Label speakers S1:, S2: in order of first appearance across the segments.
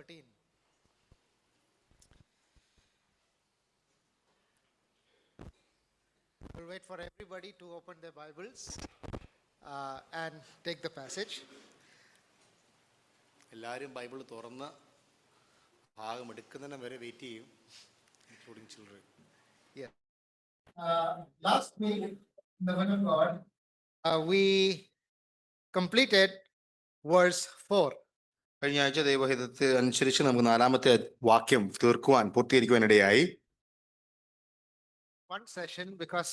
S1: 13. We'll wait for everybody to open their Bibles and take the passage.
S2: എല്ലാവരും Bible തുറന്ന് ഭാഗം എടുക്കുന്നതിന് വരെ വെയിറ്റ് ചെയ്യും, including children.
S1: Yeah. Last week, in the Word of God, we completed verse 4.
S2: കഴിഞ്ഞ ആഴ്ച ദൈവഹിതത്തെ അനുസരിച്ച് നമുക്ക് 4-ാമത്തെ വാക്യം പൂർത്തീകരിക്കുവാൻ ഇടയായി.
S1: One session, because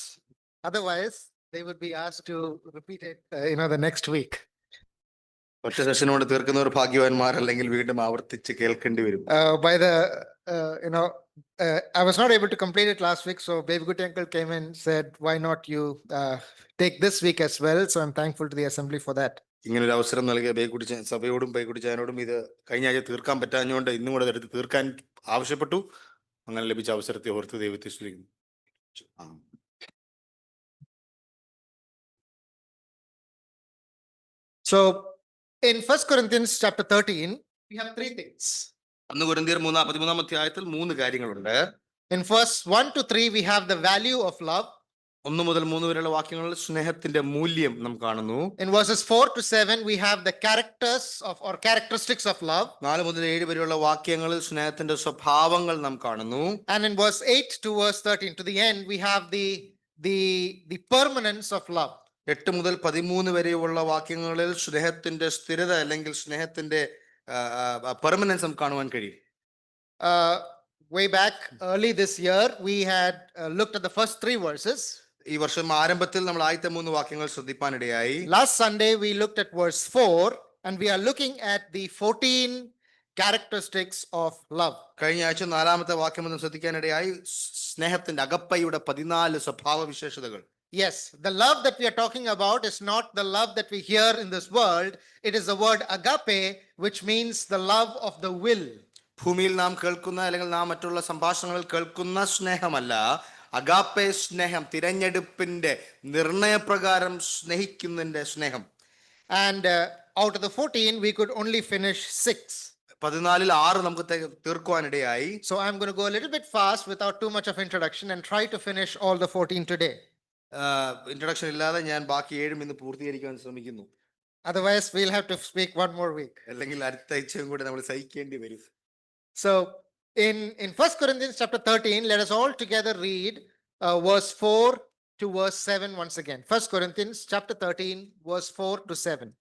S1: otherwise they would be asked to repeat it, the next week.
S2: ഒറ്റ സെഷനോട് തീർക്കുന്നവർ ഭാഗ്യവാന്മാർ, അല്ലെങ്കിൽ വീണ്ടും ആവർത്തിച്ച് കേൾക്കേണ്ടി വരും.
S1: I was not able to complete it last week, so Baby Gutti uncle came and said, why not you take this week as well? So I'm thankful to the assembly for that.
S2: ഇങ്ങനെ ഒരു അവസരം നൽകിയ ബേക്കുട്ടി സഭയോടും ബേക്കുട്ടിച്ചാനോടും ഇത് കഴിഞ്ഞ ആഴ്ച തീർക്കാൻ പറ്റാഞ്ഞുകൊണ്ട് ഇന്നും കൂടെ എടുത്ത് തീർക്കാൻ ആവശ്യപ്പെട്ടു. അങ്ങനെ ലഭിച്ച അവസരത്തെ ഓർത്ത് ദൈവത്തെ സ്തുതിക്കുന്നു.
S1: So in 1 Corinthians chapter 13, we have three things.
S2: 1 കൊരിന്ത്യർ 13-ാം അധ്യായത്തിൽ 3 കാര്യങ്ങളുണ്ട്.
S1: In verse 1 to 3, we have the value of love.
S2: 1 മുതൽ 3 വരെയുള്ള വാക്യങ്ങളിൽ സ്നേഹത്തിന്റെ മൂല്യം നാം കാണുന്നു.
S1: In verses 4 to 7, we have the characteristics of love.
S2: 4 മുതൽ 7 വരെയുള്ള വാക്യങ്ങളിൽ സ്നേഹത്തിന്റെ സ്വഭാവങ്ങൾ നാം കാണുന്നു.
S1: And in verse 8 to verse 13, to the end, we have the permanence of love.
S2: 8 മുതൽ 13 വരെയുള്ള വാക്യങ്ങളിൽ സ്നേഹത്തിന്റെ സ്ഥിരത അല്ലെങ്കിൽ സ്നേഹത്തിന്റെ പെർമനൻസ് നാം കാണുവാൻ കഴിയും.
S1: Way back early this year, we had looked at the first 3 verses.
S2: ഈ വർഷം ആരംഭത്തിൽ നമ്മൾ ആദ്യത്തെ 3 വാക്യങ്ങൾ ശ്രദ്ധിപ്പാനിടയായി.
S1: Last Sunday we looked at verse 4, and we are looking at the 14 characteristics of love.
S2: കഴിഞ്ഞ ആഴ്ച 4-ാമത്തെ വാക്യം നമ്മൾ ശ്രദ്ധിക്കാനിടയായി. സ്നേഹത്തിന്റെ അഗപ്പയുടെ 14 സ്വഭാവ വിശേഷതകൾ.
S1: Yes, the love that we are talking about is not the love that we hear in this world. It is the word agape, which means the love of the will.
S2: ഭൂമിയിൽ നാം കേൾക്കുന്ന അല്ലെങ്കിൽ നാം മറ്റുള്ള സംഭാഷണങ്ങളിൽ കേൾക്കുന്ന സ്നേഹമല്ല, അഗാപ്പെ സ്നേഹം, തിരഞ്ഞെടുപ്പിന്റെ നിർണയപ്രകാരം സ്നേഹിക്കുന്നതിന്റെ സ്നേഹം.
S1: And out of the 14, we could only finish 6.
S2: 14-ൽ 6 നമുക്ക് തീർക്കുവാനിടയായി.
S1: So I'm going to go a little bit fast without too much of introduction and try to finish all the 14 today.
S2: Introduction ഇല്ലാതെ ഞാൻ ബാക്കി 7 ഇന്ന് പൂർത്തീകരിക്കാൻ ശ്രമിക്കുന്നു.
S1: Otherwise, we'll have to speak one more week.
S2: അല്ലെങ്കിൽ അടുത്ത ആഴ്ചയും കൂടെ നമ്മൾ സഹിക്കേണ്ടി വരും.
S1: So in 1 Corinthians chapter 13, let us all together read verse 4 to verse 7 once again. 1 Corinthians chapter 13, verse 4 to 7.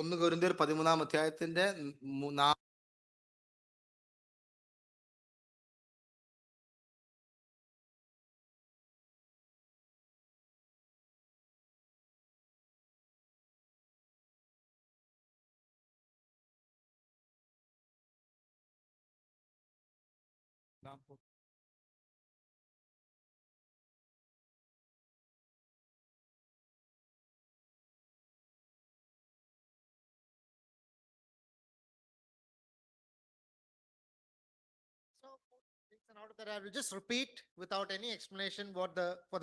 S2: 1 കൊരിന്ത്യർ 13-ാം അധ്യായത്തിന്റെ
S1: So in order that I will just repeat without any explanation for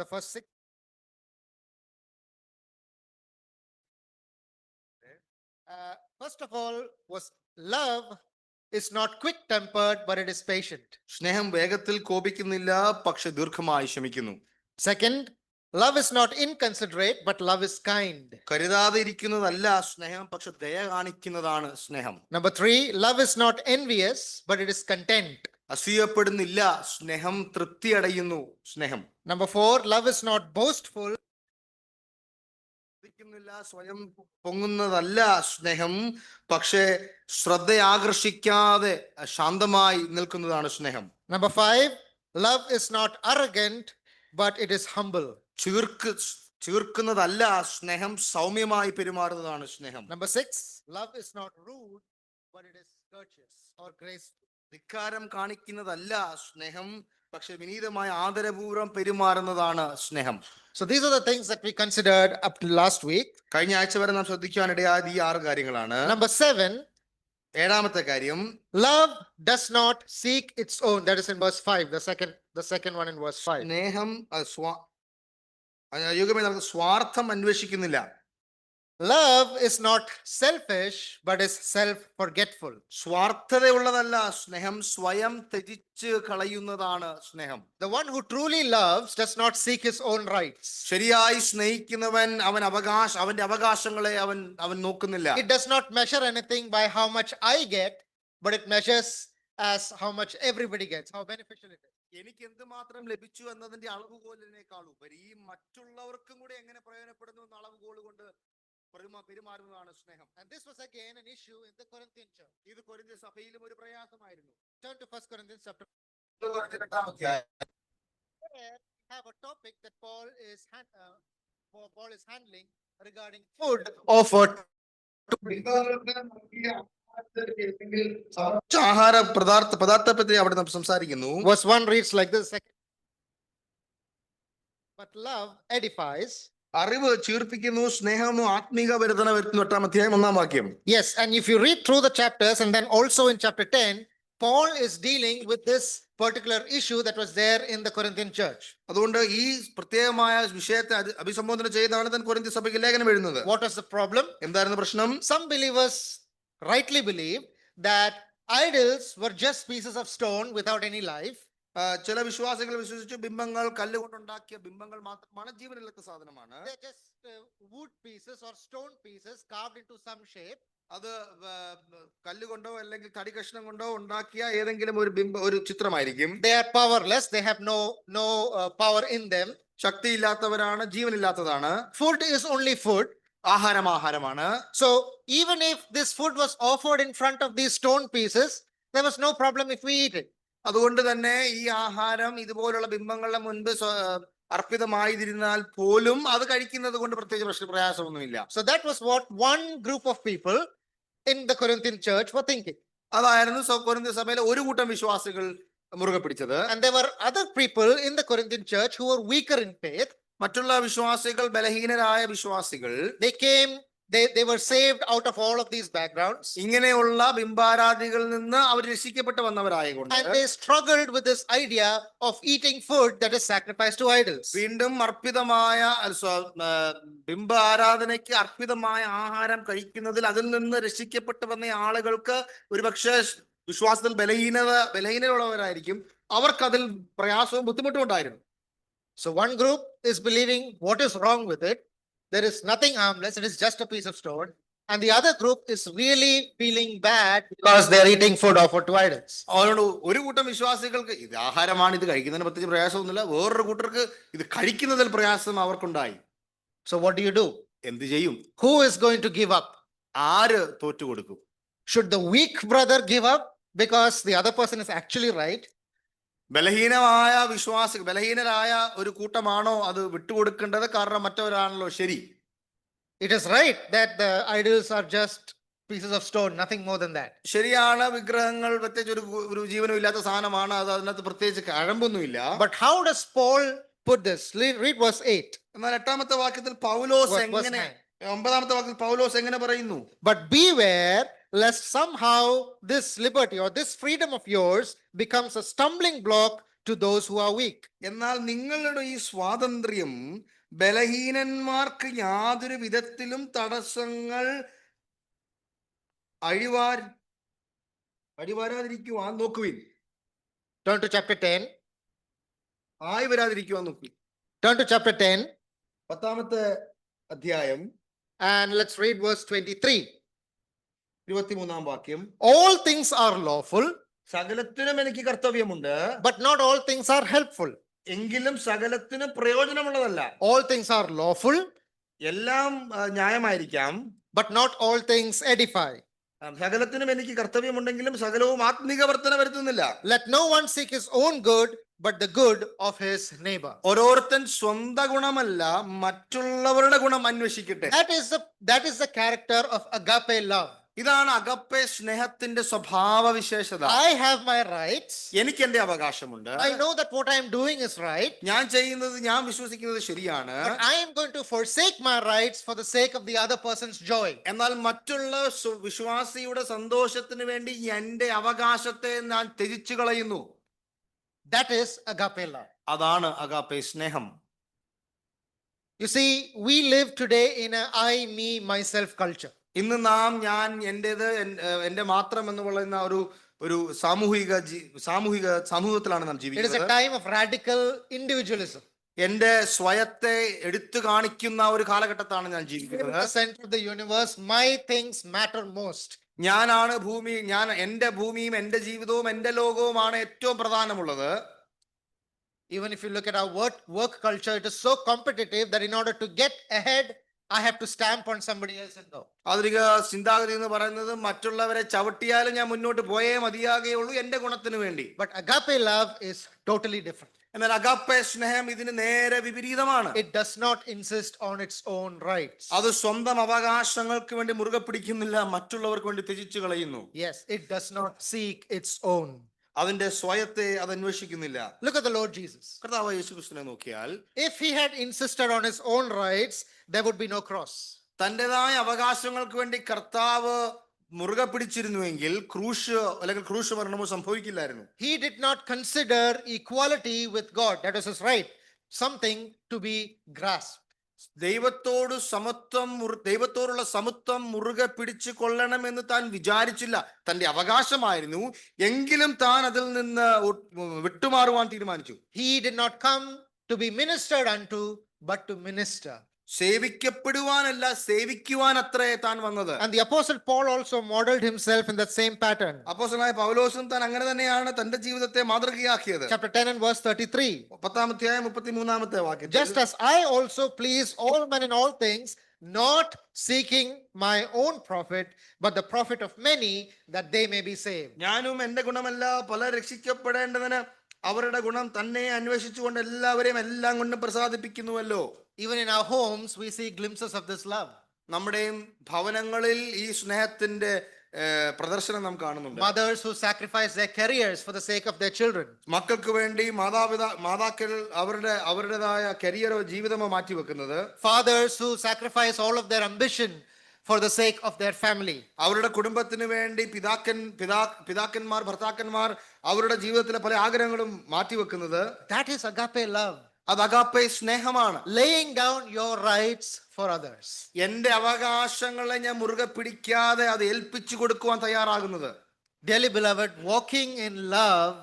S1: the first 6. First of all, was love is not quick tempered, but it is patient.
S2: സ്നേഹം വേഗത്തിൽ കോപിക്കുന്നില്ല, പക്ഷെ ദീർഘമായി ക്ഷമിക്കുന്നു.
S1: Second, love is not inconsiderate, but love is kind.
S2: കരുതാതെ ഇരിക്കുന്നതല്ല സ്നേഹം, പക്ഷെ ദയ കാണിക്കുന്നതാണ് സ്നേഹം.
S1: Number 3, love is not envious, but it is content.
S2: അസൂയപ്പെടുന്നില്ല, സ്നേഹം തൃപ്തി അടയുന്നു സ്നേഹം.
S1: Number 4, love is not boastful.
S2: സ്വയം പൊങ്ങുന്നതല്ല സ്നേഹം, പക്ഷേ ശ്രദ്ധ ആകർഷിക്കാതെ ശാന്തമായി നിൽക്കുന്നതാണ് സ്നേഹം.
S1: Number 5, love is not arrogant, but it is humble.
S2: ചീർക്കുന്നതല്ല സ്നേഹം, സൗമ്യമായി പെരുമാറുന്നതാണ് സ്നേഹം.
S1: Number 6, love is not rude, but it is courteous or graceful.
S2: ധിക്കാരം കാണിക്കുന്നതല്ല സ്നേഹം, പക്ഷെ വിനീതമായ ആദരപൂർവ്വം പെരുമാറുന്നതാണ് സ്നേഹം.
S1: So these are the things that we considered up to last week.
S2: കഴിഞ്ഞ ആഴ്ച വരെ നാം ശ്രദ്ധിക്കാനിടയായ ഈ 6 കാര്യങ്ങളാണ്.
S1: Number 7,
S2: 7-ാമത്തെ കാര്യം,
S1: love does not seek its own. That is in verse 5, the second one in verse 5.
S2: സ്നേഹം യോഗ്യമായി നമുക്ക് സ്വാർത്ഥം അന്വേഷിക്കുന്നില്ല.
S1: Love is not selfish, but is self-forgetful.
S2: സ്വാർത്ഥതയുള്ളതല്ല സ്നേഹം, സ്വയം ത്യജിച്ച് കളയുന്നതാണ് സ്നേഹം.
S1: The one who truly loves does not seek his own rights.
S2: ശരിയായി സ്നേഹിക്കുന്നവൻ അവന്റെ അവകാശങ്ങളെ അവൻ നോക്കുന്നില്ല.
S1: It does not measure anything by how much I get, but it measures as how much everybody gets, how beneficial it is.
S2: എനിക്ക് എന്തുമാത്രം ലഭിച്ചു എന്നതിന്റെ അളവുകോലിനേക്കാൾ ഉപരി മറ്റുള്ളവർക്കും കൂടെ എങ്ങനെ പ്രയോജനപ്പെടുന്നു എന്ന അളവുകോൽ കൊണ്ട് പെരുമാറുന്നതാണ് സ്നേഹം.
S1: And this was again an issue in the Corinthian church.
S2: ഇത് കൊരിന്ത്യർ സഭയിലും ഒരു പ്രയാസമായിരുന്നു.
S1: Turn to 1 Corinthians chapter.
S2: There
S1: Here we have a topic that Paul is handling regarding food offered to
S2: ആഹാര പദാർത്ഥത്തെ പറ്റി അവിടെ നാം സംസാരിക്കുന്നു.
S1: Verse 1 reads like this. But love edifies.
S2: അറിവ് ചീർപ്പിക്കുന്നു, സ്നേഹമോ ആത്മീക വർധന വരുത്തുന്നു. 8-ാം അധ്യായം 1-ാം വാക്യം.
S1: Yes, and if you read through the chapters and then also in chapter 10, Paul is dealing with this particular issue that was there in the Corinthian church.
S2: അതുകൊണ്ട് ഈ പ്രത്യേകമായ വിഷയത്തെ അഭിസംബോധന ചെയ്താണ് താൻ കൊരിന്ത്യ സഭയ്ക്ക് ലേഖനം എഴുതുന്നത്.
S1: What was the problem?
S2: എന്തായിരുന്നു പ്രശ്നം?
S1: Some believers rightly believe that idols were just pieces of stone without any life.
S2: ചില വിശ്വാസികൾ വിശ്വസിച്ചു ബിംബങ്ങൾ കല്ലുകൊണ്ടുണ്ടാക്കിയ ബിംബങ്ങൾ മാത്രമാണ്, ജീവനില്ലാത്ത സാധനമാണ്.
S1: They're just wood pieces or stone pieces carved into some shape.
S2: അത് കല്ലുകൊണ്ടോ അല്ലെങ്കിൽ തടി കഷ്ണം കൊണ്ടോ ഉണ്ടാക്കിയ ഏതെങ്കിലും ഒരു ചിത്രമായിരിക്കും.
S1: They are powerless. They have no power in them.
S2: ശക്തിയില്ലാത്തവരാണ്, ജീവനില്ലാത്തതാണ്.
S1: Food is only food.
S2: ആഹാരമാണ്.
S1: So even if this food was offered in front of these stone pieces, there was no problem if we eat it.
S2: അതുകൊണ്ട് തന്നെ ഈ ആഹാരം ഇതുപോലുള്ള ബിംബങ്ങളുടെ മുൻപ് അർപ്പിതമായിരുന്നാൽ പോലും അത് കഴിക്കുന്നത് കൊണ്ട് പ്രത്യേകിച്ച് പ്രയാസമൊന്നുമില്ല.
S1: So that was what one group of people in the Corinthian church were thinking.
S2: അതായിരുന്നു കൊരിന്ത്യ സഭയിലെ ഒരു കൂട്ടം വിശ്വാസികൾ മുറുകെ പിടിച്ചത്.
S1: And there were other people in the Corinthian church who were weaker in faith.
S2: മറ്റുള്ള വിശ്വാസികൾ, ബലഹീനരായ വിശ്വാസികൾ,
S1: they were saved out of all of these backgrounds.
S2: ഇങ്ങനെയുള്ള ബിംബാരാധികളിൽ നിന്ന് അവർ രക്ഷിക്കപ്പെട്ട് വന്നവരായകൊണ്ട്
S1: And they struggled with this idea of eating food that is sacrificed to idols.
S2: വീണ്ടും അർപ്പിതമായ ബിംബ ആരാധനയ്ക്ക് അർപ്പിതമായ ആഹാരം കഴിക്കുന്നതിൽ അതിൽ നിന്ന് രക്ഷിക്കപ്പെട്ട് വന്ന ആളുകൾക്ക് ഒരുപക്ഷെ വിശ്വാസത്തിൽ ബലഹീനരുള്ളവരായിരിക്കും. അവർക്ക് അതിൽ പ്രയാസവും ബുദ്ധിമുട്ടും ഉണ്ടായിരുന്നു.
S1: So one group is believing what is wrong with it. There is nothing harmless. It is just a piece of stone. And the other group is really feeling bad because they are eating food offered to idols.
S2: അതുകൊണ്ട് ഒരു കൂട്ടം വിശ്വാസികൾക്ക് ഇത് ആഹാരമാണ്, ഇത് കഴിക്കുന്നതിന് പ്രത്യേകിച്ച് പ്രയാസമൊന്നുമില്ല. വേറൊരു കൂട്ടർക്ക് ഇത് കഴിക്കുന്നതിൽ പ്രയാസം അവർക്കുണ്ടായി.
S1: So what do?
S2: എന്ത് ചെയ്യും?
S1: Who is going to give up?
S2: ആര് തോറ്റുകൊടുക്കും?
S1: Should the weak brother give up because the other person is actually right?
S2: ബലഹീനരായ ഒരു കൂട്ടമാണോ അത് വിട്ടുകൊടുക്കേണ്ടത്? കാരണം മറ്റവരാണല്ലോ ശരി.
S1: It is right that the idols are just pieces of stone, nothing more than that.
S2: ശരിയാണ്, വിഗ്രഹങ്ങൾ പ്രത്യേകിച്ച് ഒരു ജീവനും ഇല്ലാത്ത സാധനമാണ്, അത് അതിനകത്ത് പ്രത്യേകിച്ച് കഴമ്പൊന്നുമില്ല.
S1: But how does Paul put this? Read verse 8.
S2: എന്നാൽ 8-ാമത്തെ വാക്യത്തിൽ പൗലോസ് എങ്ങനെ, 9-ാമത്തെ വാക്യത്തിൽ പൗലോസ് എങ്ങനെ പറയുന്നു?
S1: But beware lest somehow this liberty or this freedom of yours becomes a stumbling block to those who are weak.
S2: എന്നാൽ നിങ്ങളുടെ ഈ സ്വാതന്ത്ര്യം ബലഹീനന്മാർക്ക് യാതൊരു വിധത്തിലും തടസ്സങ്ങൾ അഴിവാരാതിരിക്കുവാൻ നോക്കുവിൻ.
S1: Turn to chapter 10.
S2: ആയി വരാതിരിക്കുവാൻ നോക്കുവിൻ.
S1: Turn to chapter 10.
S2: 10-ാമത്തെ അധ്യായം
S1: and let's read verse 23.
S2: 23-ാം വാക്യം.
S1: All things are lawful,
S2: സകലത്തിനും എനിക്ക് കർത്തവ്യമുണ്ട്,
S1: but not all things are helpful.
S2: എങ്കിലും സകലത്തിനും പ്രയോജനമുള്ളതല്ല.
S1: All things are lawful,
S2: എല്ലാം ന്യായമായിരിക്കാം,
S1: but not all things edify.
S2: സകലത്തിനും എനിക്ക് കർത്തവ്യമുണ്ടെങ്കിലും സകലവും ആത്മീക വർധന വരുത്തുന്നില്ല.
S1: Let no one seek his own good, but the good of his neighbor.
S2: ഓരോരുത്തൻ സ്വന്തം ഗുണമല്ല മറ്റുള്ളവരുടെ ഗുണം അന്വേഷിക്കട്ടെ.
S1: That is the character of agape love.
S2: ഇതാണ് അഗപ്പെ സ്നേഹത്തിന്റെ സ്വഭാവവിശേഷത.
S1: I have my rights.
S2: എനിക്ക് എന്റെ അവകാശമുണ്ട്.
S1: I know that what I am doing is right.
S2: ഞാൻ ചെയ്യുന്നത്, ഞാൻ വിശ്വസിക്കുന്നത് ശരിയാണ്.
S1: But I am going to forsake my rights for the sake of the other person's joy.
S2: എന്നാൽ മറ്റുള്ള വിശ്വാസിയുടെ സന്തോഷത്തിന് വേണ്ടി എന്റെ അവകാശത്തെ ഞാൻ ത്യജിച്ചു കളയുന്നു.
S1: That is agape love.
S2: അതാണ് അഗാപ്പെ സ്നേഹം.
S1: You see, we live today in a I, me, myself culture.
S2: ഇന്ന് നാം ഞാൻ എന്റേത് എന്റെ മാത്രം എന്ന് പറയുന്ന ഒരു സാമൂഹിക സമൂഹത്തിലാണ് നാം
S1: It is a
S2: ജീവിക്കുന്നത്.
S1: time of radical individualism.
S2: എന്റെ സ്വയത്തെ എടുത്തു കാണിക്കുന്ന ഒരു കാലഘട്ടത്താണ് ഞാൻ
S1: I am
S2: ജീവിക്കുന്നത്.
S1: the center of the universe. My things matter most.
S2: ഞാനാണ് ഭൂമി, എന്റെ ഭൂമിയും എന്റെ ജീവിതവും എന്റെ ലോകവുമാണ് ഏറ്റവും പ്രധാനമുള്ളത്.
S1: Even if you look at our work culture, it is so competitive that in order to get ahead, I have to stamp on somebody else and go.
S2: ആധുനിക ചിന്താഗതി എന്ന് പറയുന്നത് മറ്റുള്ളവരെ ചവിട്ടിയാലും ഞാൻ മുന്നോട്ട് പോയേ മതിയാകുകയുള്ളൂ എന്റെ ഗുണത്തിന് വേണ്ടി.
S1: But agape love is totally different.
S2: എന്നാൽ അഗാപ്പെ സ്നേഹം ഇതിന് നേരെ വിപരീതമാണ്.
S1: It does not insist on its own rights.
S2: അത് സ്വന്തം അവകാശങ്ങൾക്ക് വേണ്ടി മുറുകെ പിടിക്കുന്നില്ല, മറ്റുള്ളവർക്ക് വേണ്ടി ത്യജിച്ചു കളയുന്നു.
S1: Yes, it does not seek its own.
S2: അതിന്റെ സ്വയത്തെ അത് അന്വേഷിക്കുന്നില്ല.
S1: Look at the Lord Jesus.
S2: കർത്താവായ യേശുക്രിസ്തുവിനെ നോക്കിയാൽ
S1: If he had insisted on his own rights, there would be no cross.
S2: തന്റേതായ അവകാശങ്ങൾക്ക് വേണ്ടി കർത്താവ് മുറുകെ പിടിച്ചിരുന്നുവെങ്കിൽ ക്രൂശ് മരണമോ സംഭവിക്കില്ലായിരുന്നു.
S1: He did not consider equality with God, that was his right, something to be grasped.
S2: ദൈവത്തോടുള്ള സമത്വം മുറുകെ പിടിച്ചു കൊള്ളണമെന്ന് താൻ വിചാരിച്ചില്ല. തന്റെ അവകാശമായിരുന്നു, എങ്കിലും താൻ അതിൽ നിന്ന് വിട്ടുമാറുവാൻ തീരുമാനിച്ചു.
S1: He did not come to be ministered unto, but to minister.
S2: സേവിക്കപ്പെടുവാനല്ല, സേവിക്കുവാൻ അത്രേ താൻ വന്നത്.
S1: And the apostle Paul also modeled himself in that same pattern.
S2: അപ്പോസ്തലനായ പൗലോസും താൻ അങ്ങനെ തന്നെയാണ് തന്റെ ജീവിതത്തെ മാതൃകയാക്കിയത്.
S1: Chapter 10 and verse 33.
S2: 10-ാം അധ്യായം 33-ാമത്തെ വാക്യം.
S1: Just as I also please all men in all things, not seeking my own profit, but the profit of many, that they may be saved.
S2: ഞാനും എന്റെ ഗുണമല്ല, പലർ രക്ഷിക്കപ്പെടേണ്ടതിന് അവരുടെ ഗുണം തന്നെ അന്വേഷിച്ചുകൊണ്ട് എല്ലാവരെയും എല്ലാം കൊണ്ട് പ്രസാദിപ്പിക്കുന്നുവല്ലോ.
S1: Even in our homes, we see glimpses of this love.
S2: നമ്മുടെയും ഭവനങ്ങളിൽ ഈ സ്നേഹത്തിന്റെ പ്രദർശനം നാം കാണുന്നുണ്ട്.
S1: Mothers who sacrifice their careers for the sake of their children.
S2: മക്കൾക്ക് വേണ്ടി മാതാക്കൾ അവരുടേതായ കരിയറോ ജീവിതമോ മാറ്റിവെക്കുന്നത്.
S1: Fathers who sacrifice all of their ambition for the sake of their family.
S2: അവരുടെ കുടുംബത്തിന് വേണ്ടി പിതാക്കന്മാർ ഭർത്താക്കന്മാർ അവരുടെ ജീവിതത്തിലെ പല ആഗ്രഹങ്ങളും മാറ്റിവെക്കുന്നത്.
S1: That is agape love.
S2: അത് അഗാപ്പെ സ്നേഹമാണ്.
S1: Laying down your rights for others.
S2: എന്റെ അവകാശങ്ങളെ ഞാൻ മുറുകെ പിടിക്കാതെ അത് ഏൽപ്പിച്ചു കൊടുക്കുവാൻ തയ്യാറാകുന്നത്.
S1: Dearly beloved, walking in love,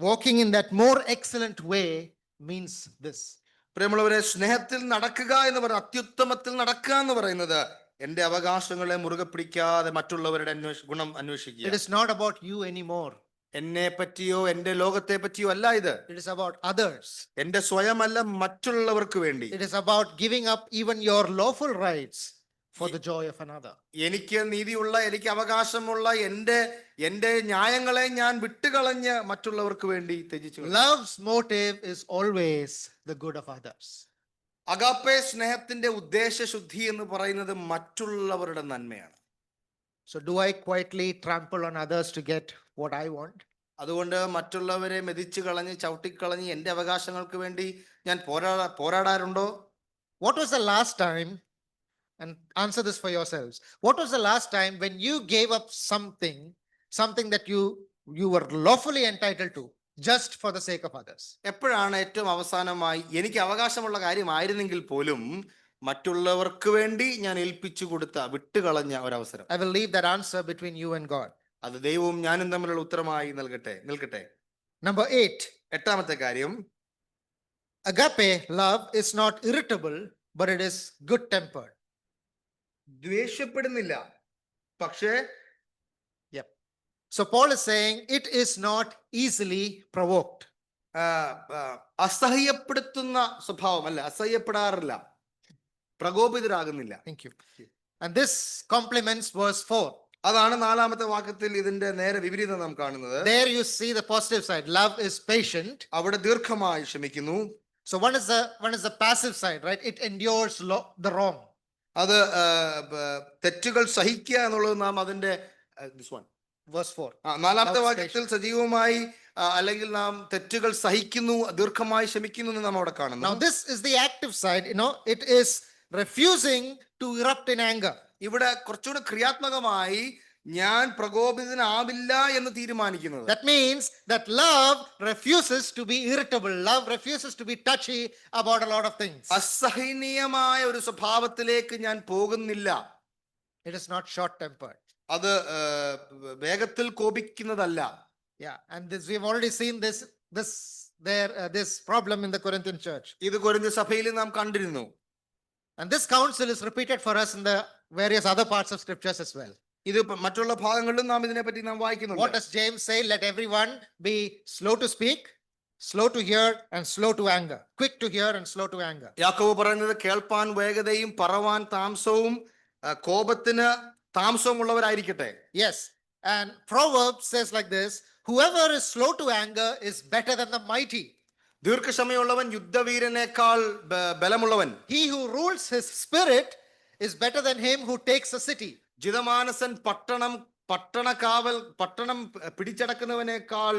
S1: walking in that more excellent way means this.
S2: പ്രിയമുള്ളവരെ, സ്നേഹത്തിൽ നടക്കുക എന്ന് പറയുന്നത്, അത്യുത്തമത്തിൽ നടക്കുക എന്ന് പറയുന്നത് എന്റെ അവകാശങ്ങളെ മുറുകെ പിടിക്കാതെ മറ്റുള്ളവരുടെ ഗുണം അന്വേഷിക്കുക.
S1: It is not about you anymore.
S2: എന്നെ പറ്റിയോ എന്റെ ലോകത്തെ പറ്റിയോ അല്ല ഇത്.
S1: It is about others.
S2: എന്റെ സ്വയമല്ല, മറ്റുള്ളവർക്ക് വേണ്ടി.
S1: It is about giving up even your lawful rights for the joy of another.
S2: എനിക്ക് നീതിയുള്ള, എനിക്ക് അവകാശമുള്ള എന്റെ ന്യായങ്ങളെ ഞാൻ വിട്ടുകളഞ്ഞ് മറ്റുള്ളവർക്ക് വേണ്ടി ത്യജിച്ചു.
S1: Love's motive is always the good of others.
S2: Agape സ്നേഹത്തിന്റെ ഉദ്ദേശശുദ്ധി എന്ന് പറയുന്നത് മറ്റുള്ളവരുടെ നന്മയാണ്.
S1: So do I quietly trample on others to get what I want?
S2: അതുകൊണ്ട് മറ്റുള്ളവരെ മെതിച്ചു കളഞ്ഞ് ചവിട്ടിക്കളഞ്ഞ് എന്റെ അവകാശങ്ങൾക്ക് വേണ്ടി ഞാൻ പോരാടാറുണ്ടോ?
S1: What was the last time, and answer this for yourselves, what was the last time when you gave up something that you were lawfully entitled to just for the sake of others?
S2: എപ്പോഴാണ് ഏറ്റവും അവസാനമായി എനിക്ക് അവകാശമുള്ള കാര്യമായിരുന്നെങ്കിൽ പോലും മറ്റുള്ളവർക്ക് വേണ്ടി ഞാൻ ഏൽപ്പിച്ചു കൊടുത്ത, വിട്ടുകളഞ്ഞ ഒരവസരം?
S1: I will leave that answer between you and God.
S2: അത് ദൈവവും ഞാനും തമ്മിലുള്ള ഉത്തരമായി നിൽക്കട്ടെ.
S1: Number 8.
S2: 8-ാമത്തെ കാര്യം,
S1: Agape love is not irritable, but it is good tempered.
S2: ദ്വേഷപ്പെടുന്നില്ല, പക്ഷേ
S1: So Paul is saying it is not easily provoked.
S2: അസഹ്യപ്പെടുത്തുന്ന സ്വഭാവമല്ല, അസഹ്യപ്പെടാറില്ല, പ്രകോപിതരാകുന്നില്ല.
S1: Thank you. And this complements verse 4.
S2: അതാണ് 4-ാമത്തെ വാക്യത്തിൽ ഇതിന്റെ നേരെ വിപരീതം നാം കാണുന്നത്.
S1: There you see the positive side. Love is patient.
S2: അവിടെ ദീർഘമായി ക്ഷമിക്കുന്നു.
S1: So one is the passive side, right? It endures the wrong.
S2: അത് തെറ്റുകൾ സഹിക്കുക എന്നുള്ളത് നാം അതിന്റെ
S1: Verse 4.
S2: 4-ാമത്തെ വാക്യത്തിൽ സജീവമായി അല്ലെങ്കിൽ നാം തെറ്റുകൾ സഹിക്കുന്നു, ദീർഘമായി ക്ഷമിക്കുന്നു എന്ന് നാം അവിടെ കാണുന്നു.
S1: Now this is the active side, it is refusing to erupt in anger.
S2: ഇവിടെ കുറച്ചുകൂടി ക്രിയാത്മകമായി ഞാൻ പ്രകോപിതനാവില്ല എന്ന് തീരുമാനിക്കുന്നത്.
S1: That means that love refuses to be irritable. Love refuses to be touchy about a lot of things.
S2: അസഹനീയമായ ഒരു സ്വഭാവത്തിലേക്ക് ഞാൻ പോകുന്നില്ല.
S1: It is not short-tempered.
S2: അത് വേഗത്തിൽ കോപിക്കുന്നതല്ല.
S1: Yeah, and this we've already seen this problem in the Corinthian church.
S2: ഇത് കൊരിന്ത്യ സഭയിൽ നാം കണ്ടിരുന്നു.
S1: And this counsel is repeated for us in the various other parts of scriptures as well.
S2: ഇത് മറ്റുള്ള ഭാഗങ്ങളിലും നാം ഇതിനെപ്പറ്റി നാം
S1: What
S2: വായിക്കുന്നുണ്ട്.
S1: does James say? Let everyone be slow to speak, slow to hear, and slow to anger. Quick to hear and slow to anger.
S2: യാക്കോബ് പറയുന്നത് കേൾപ്പാൻ വേഗതയും പറവാൻ താമസവും കോപത്തിന് താമസവും ഉള്ളവരായിരിക്കട്ടെ.
S1: Yes, and Proverbs says like this: whoever is slow to anger is better than the mighty.
S2: ദീർഘക്ഷമയുള്ളവൻ യുദ്ധവീരനേക്കാൾ ബലമുള്ളവൻ.
S1: He who rules his spirit is better than him who takes a city.
S2: ജിതമാനസൻ പട്ടണം പിടിച്ചടക്കുന്നവനേക്കാൾ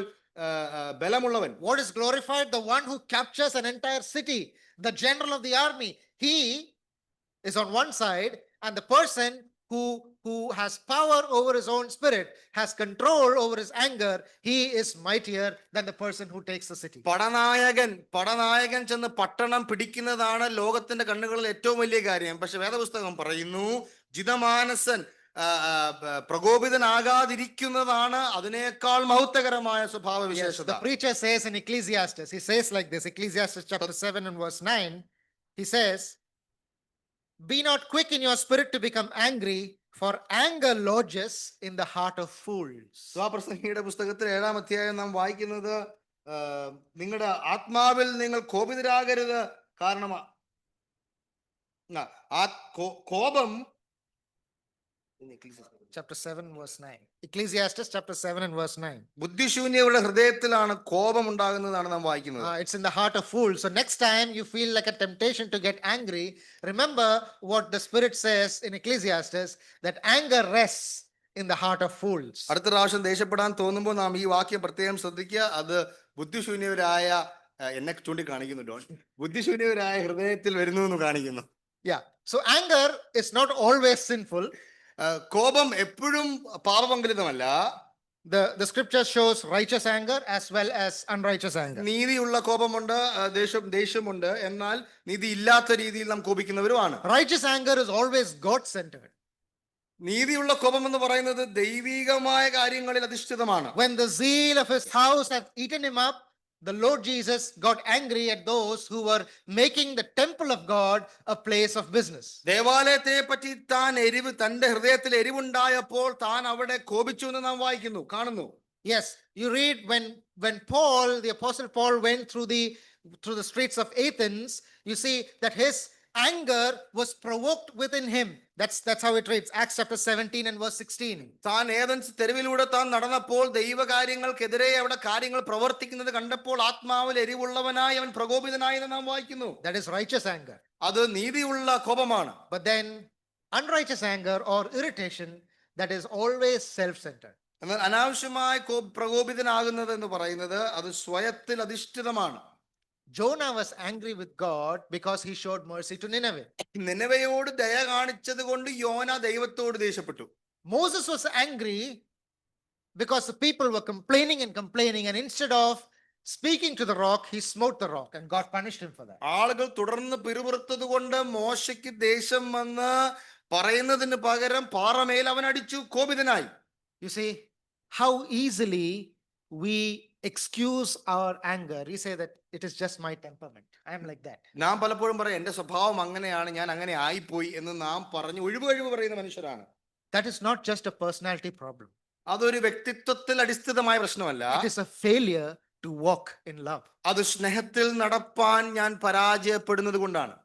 S2: ബലമുള്ളവൻ.
S1: What is glorified? The one who captures an entire city, the general of the army. He is on one side, and the person who has power over his own spirit, has control over his anger, he is mightier than the person who takes the city.
S2: പടനായകൻ ചെന്ന് പട്ടണം പിടിക്കുന്നതാണ് ലോകത്തിന്റെ കണ്ണുകളിൽ ഏറ്റവും വലിയ കാര്യം. പക്ഷെ വേദപുസ്തകം പറയുന്നു ജിതമാനസൻ പ്രകോപിതനാകാതിരിക്കുന്നതാണ് അതിനേക്കാൾ മഹത്വകരമായ സ്വഭാവ വിശേഷത.
S1: The preacher says in Ecclesiastes, he says like this, Ecclesiastes chapter 7 and verse 9, he says, be not quick in your spirit to become angry, for anger lodges in the heart of fools.
S2: സ്വാപ്രസംഗിയുടെ പുസ്തകത്തിൽ 7-ാം അധ്യായം നാം വായിക്കുന്നത് നിങ്ങളുടെ ആത്മാവിൽ നിങ്ങൾ കോപിതരാകരുത്, കാരണം കോപം
S1: Chapter 7 verse 9. Ecclesiastes chapter 7 and verse 9.
S2: ബുദ്ധിശൂന്യരുടെ ഹൃദയത്തിലാണ് കോപം ഉണ്ടാകുന്നതാണ് നാം വായിക്കുന്നത്.
S1: It's in the heart of fools. So next time you feel like a temptation to get angry, remember what the Spirit says in Ecclesiastes, that anger rests in the heart of fools.
S2: അടുത്ത പ്രാവശ്യം ദേഷ്യപ്പെടാൻ തോന്നുമ്പോൾ നാം ഈ വാക്യം പ്രത്യേകം ശ്രദ്ധിക്കുക. അത് ബുദ്ധിശൂന്യവരായ എന്നെ ചൂണ്ടിക്കാണിക്കുന്നു. ബുദ്ധിശൂന്യവരായ ഹൃദയത്തിൽ വരുന്നു എന്ന് കാണിക്കുന്നു.
S1: Yeah. So anger is not always sinful.
S2: കോപം എപ്പോഴും പാപപങ്കലിതമല്ല.
S1: The scripture shows righteous anger as well as unrighteous anger.
S2: നീതിയുള്ള കോപമുണ്ട്, ദേഷ്യമുണ്ട്, എന്നാൽ നീതി ഇല്ലാത്ത രീതിയിൽ നാം കോപിക്കുന്നവരുമാണ്.
S1: Righteous anger is always God-centered.
S2: നീതിയുള്ള കോപം എന്ന് പറയുന്നത് ദൈവികമായ കാര്യങ്ങളിൽ അധിഷ്ഠിതമാണ്.
S1: When the zeal of his house had eaten him up, the Lord Jesus got angry at those who were making the temple of God a place of business.
S2: ദേവാലയത്തെ പറ്റി തന്റെ ഹൃദയത്തിൽ എരിവുണ്ടായപ്പോൾ താൻ അവിടെ കോപിച്ചു എന്ന് നാം വായിക്കുന്നു, കാണുന്നു.
S1: Yes, you read when Paul, the apostle Paul, went through the streets of Athens, you see that his anger was provoked within him. That's how it reads. Acts chapter 17 and verse 16.
S2: താൻ Athens തെരുവിലൂടെ താൻ നടന്നപ്പോൾ ദൈവകാര്യങ്ങൾക്കെതിരെ അവിടെ കാര്യങ്ങൾ പ്രവർത്തിക്കുന്നത് കണ്ടപ്പോൾ ആത്മാവിൽ എരിവുള്ളവനായി അവൻ പ്രകോപിതനായി എന്ന് നാം വായിക്കുന്നു.
S1: That is righteous anger.
S2: അത് നീതിയുള്ള കോപമാണ്.
S1: But then unrighteous anger or irritation, that is always self-centered.
S2: എന്നാൽ അനാവശ്യമായി പ്രകോപിതനാകുന്നത് എന്ന് പറയുന്നത് അത് സ്വയത്തിൽ അധിഷ്ഠിതമാണ്.
S1: Jonah was angry with God because he showed mercy to Nineveh.
S2: നിനവയോട് ദയ കാണിച്ചത് കൊണ്ട് യോന ദൈവത്തോട് ദേഷ്യപ്പെട്ടു.
S1: Moses was angry because the people were complaining, and instead of speaking to the rock, he smote the rock, and God punished him for that.
S2: ആളുകൾ തുടർന്ന് പിറുപിറുത്തത് കൊണ്ട് മോശയ്ക്ക് ദേഷ്യം വന്ന് പറയുന്നതിന് പകരം പാറമേൽ അവൻ അടിച്ചു, കോപിതനായി.
S1: You see how easily we excuse our anger. We say that it is just my temperament. I am like that.
S2: നാം പലപ്പോഴും പറയും എന്റെ സ്വഭാവം അങ്ങനെയാണ്, ഞാൻ അങ്ങനെ ആയിപ്പോയി എന്ന് നാം പറഞ്ഞു ഒഴിവ് പറയുന്ന മനുഷ്യരാണ്.
S1: That is not just a personality problem.
S2: അതൊരു വ്യക്തിത്വത്തിൽ അടിസ്ഥിതമായ പ്രശ്നമല്ല.
S1: It is a failure to walk in love.
S2: അത് സ്നേഹത്തിൽ നടപ്പാൻ ഞാൻ പരാജയപ്പെടുന്നത് കൊണ്ടാണ്.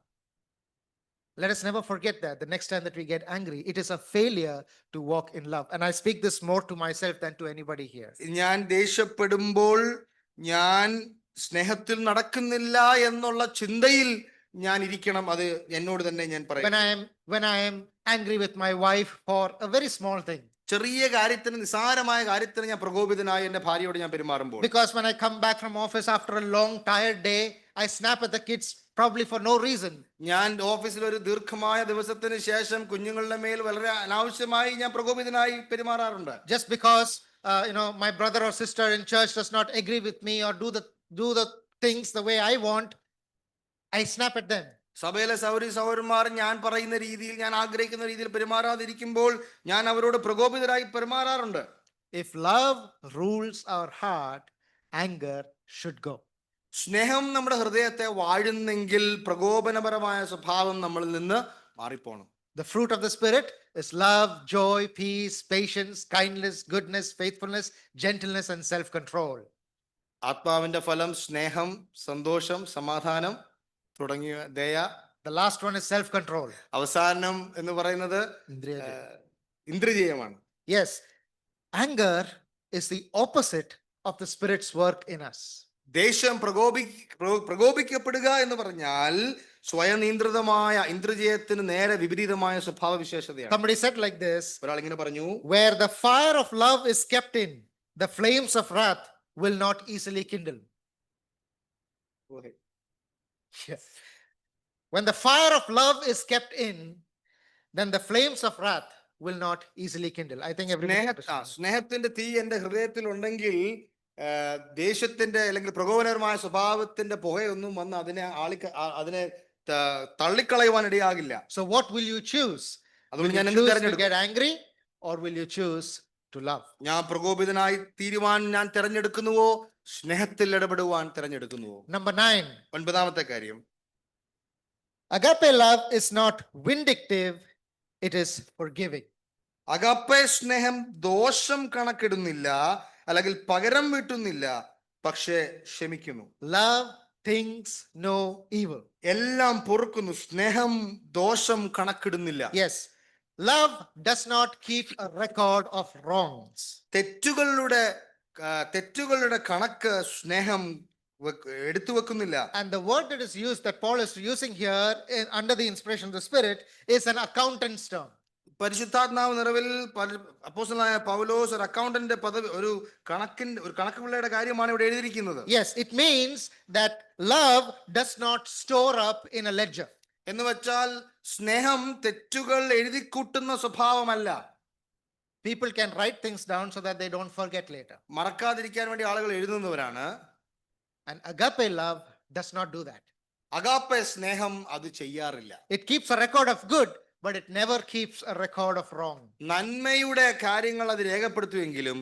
S1: Let us never forget that the next time that we get angry, it is a failure to walk in love. And I speak this more to myself than to anybody here.
S2: ഞാൻ ദേഷ്യപ്പെടുമ്പോൾ ഞാൻ സ്നേഹത്തിൽ നടക്കുന്നില്ല എന്നുള്ള ചിന്തയിൽ ഞാൻ ഇരിക്കണം. അത് എന്നോട് തന്നെ ഞാൻ പറയും.
S1: When I am angry with my wife for a very small thing.
S2: ചെറിയ കാര്യത്തിന്, നിസാരമായ കാര്യത്തിന് ഞാൻ പ്രകോപിതനായി എന്റെ ഭാര്യയോട് ഞാൻ പെരുമാറുമ്പോൾ.
S1: Because when I come back from office after a long tired day, I snap at the kids probably for no reason.
S2: ഞാൻ ഓഫീസിൽ ഒരു ദീർഘമായ ദിവസത്തിന് ശേഷം കുഞ്ഞുങ്ങളുടെ മേൽ വളരെ അനാവശ്യമായി ഞാൻ പ്രകോപിതനായി പെരുമാറാറുണ്ട്.
S1: Just because my brother or sister in church does not agree with me or do the things the way I want, I snap at them.
S2: സഭയിലെ സഹോദരന്മാർ ഞാൻ പറയുന്ന രീതിയിൽ, ഞാൻ ആഗ്രഹിക്കുന്ന രീതിയിൽ പെരുമാറാതിരിക്കുമ്പോൾ ഞാൻ അവരോട് പ്രകോപിതരായി പെരുമാറാറുണ്ട്.
S1: If love rules our heart, anger should go.
S2: സ്നേഹം നമ്മുടെ ഹൃദയത്തെ വാഴുന്നെങ്കിൽ പ്രകോപനപരമായ സ്വഭാവം നമ്മളിൽ നിന്ന് മാറിപ്പോണം.
S1: The fruit of the Spirit is love, joy, peace, patience, kindness, goodness, faithfulness, gentleness, and self-control.
S2: ആത്മാവിന്റെ ഫലം സ്നേഹം, സന്തോഷം, സമാധാനം തുടങ്ങിയ ദയ.
S1: The last one is self-control.
S2: അവസാനം എന്ന് പറയുന്നത് ഇന്ദ്രിയമാണ്.
S1: Yes, anger is the opposite of the Spirit's work in us.
S2: ദേഷ്യം പ്രകോപിക്കപ്പെടുക എന്ന് പറഞ്ഞാൽ സ്വയം നിയന്ത്രിതമായ ഇന്ദ്രിയത്തിന് നേരെ വിപരീതമായ സ്വഭാവ വിശേഷതയാണ്.
S1: Somebody said like this,
S2: ഒരാൾ ഇങ്ങനെ പറഞ്ഞു,
S1: where the fire of love is kept in, the flames of wrath will not easily kindle. Yes. When the fire of love is kept in, then the flames of wrath will not easily kindle. I think everybody.
S2: സ്നേഹത്തിന്റെ തീ എന്റെ ഹൃദയത്തിൽ ഉണ്ടെങ്കിൽ ദേഷ്യത്തിന്റെ അല്ലെങ്കിൽ പ്രകോപനപരമായ സ്വഭാവത്തിന്റെ പുകയൊന്നും വന്ന് അതിനെ തള്ളിക്കളയുവാൻ ഇടയാകില്ല.
S1: So what will you choose?
S2: അതുകൊണ്ട്
S1: Will
S2: ഞാൻ
S1: you
S2: എന്ത്
S1: choose to
S2: തെരഞ്ഞെടുക്കും?
S1: get angry or will you choose to love?
S2: ഞാൻ പ്രകോപിതനായി തീരുവാൻ ഞാൻ തെരഞ്ഞെടുക്കുന്നുവോ, സ്നേഹത്തിൽ ഇടപെടുവാൻ തെരഞ്ഞെടുക്കുന്നുവോ?
S1: Number 9.
S2: ഒൻപതാമത്തെ കാര്യം,
S1: Agape love is not vindictive, it is forgiving.
S2: Agape സ്നേഹം ദോഷം കണക്കിടുന്നില്ല, അല്ലെങ്കിൽ പകരം വീട്ടുന്നില്ല, പക്ഷേ ക്ഷമിക്കുന്നു.
S1: Love thinks no evil.
S2: എല്ലാം പൊറുക്കുന്നു. സ്നേഹം ദോഷം കണക്കിടുന്നില്ല.
S1: Yes, love does not keep a record of wrongs.
S2: തെറ്റുകളുടെ കണക്ക് സ്നേഹം എടുത്തു വെക്കുന്നില്ല.
S1: And the word that is used, that Paul is using here under the inspiration of the Spirit, is an accountant's term.
S2: പരിശുദ്ധാത്മാവ് നിറവിൽ അപ്പോസ്തലനായ പൗലോസ് ഒരു അക്കൗണ്ടന്റ് പദവി, ഒരു കണക്കുപിള്ളയുടെ കാര്യമാണ് ഇവിടെ എഴുതിയിരിക്കുന്നത്.
S1: Yes, it means that love does not store up in a ledger.
S2: എന്ന് വെച്ചാൽ സ്നേഹം തെറ്റുകൾ എഴുതിക്കൂട്ടുന്ന സ്വഭാവമല്ല.
S1: People can write things down so that they don't forget later.
S2: മറക്കാതിരിക്കാൻ വേണ്ടി ആളുകൾ എഴുതുന്നവരാണ്.
S1: And agape love does not do that.
S2: Agape സ്നേഹം അത് ചെയ്യാറില്ല.
S1: It keeps a record of good, but it never keeps a record of wrong.
S2: നന്മയുടെ കാര്യങ്ങൾ അത് രേഖപ്പെടുത്തുമെങ്കിലും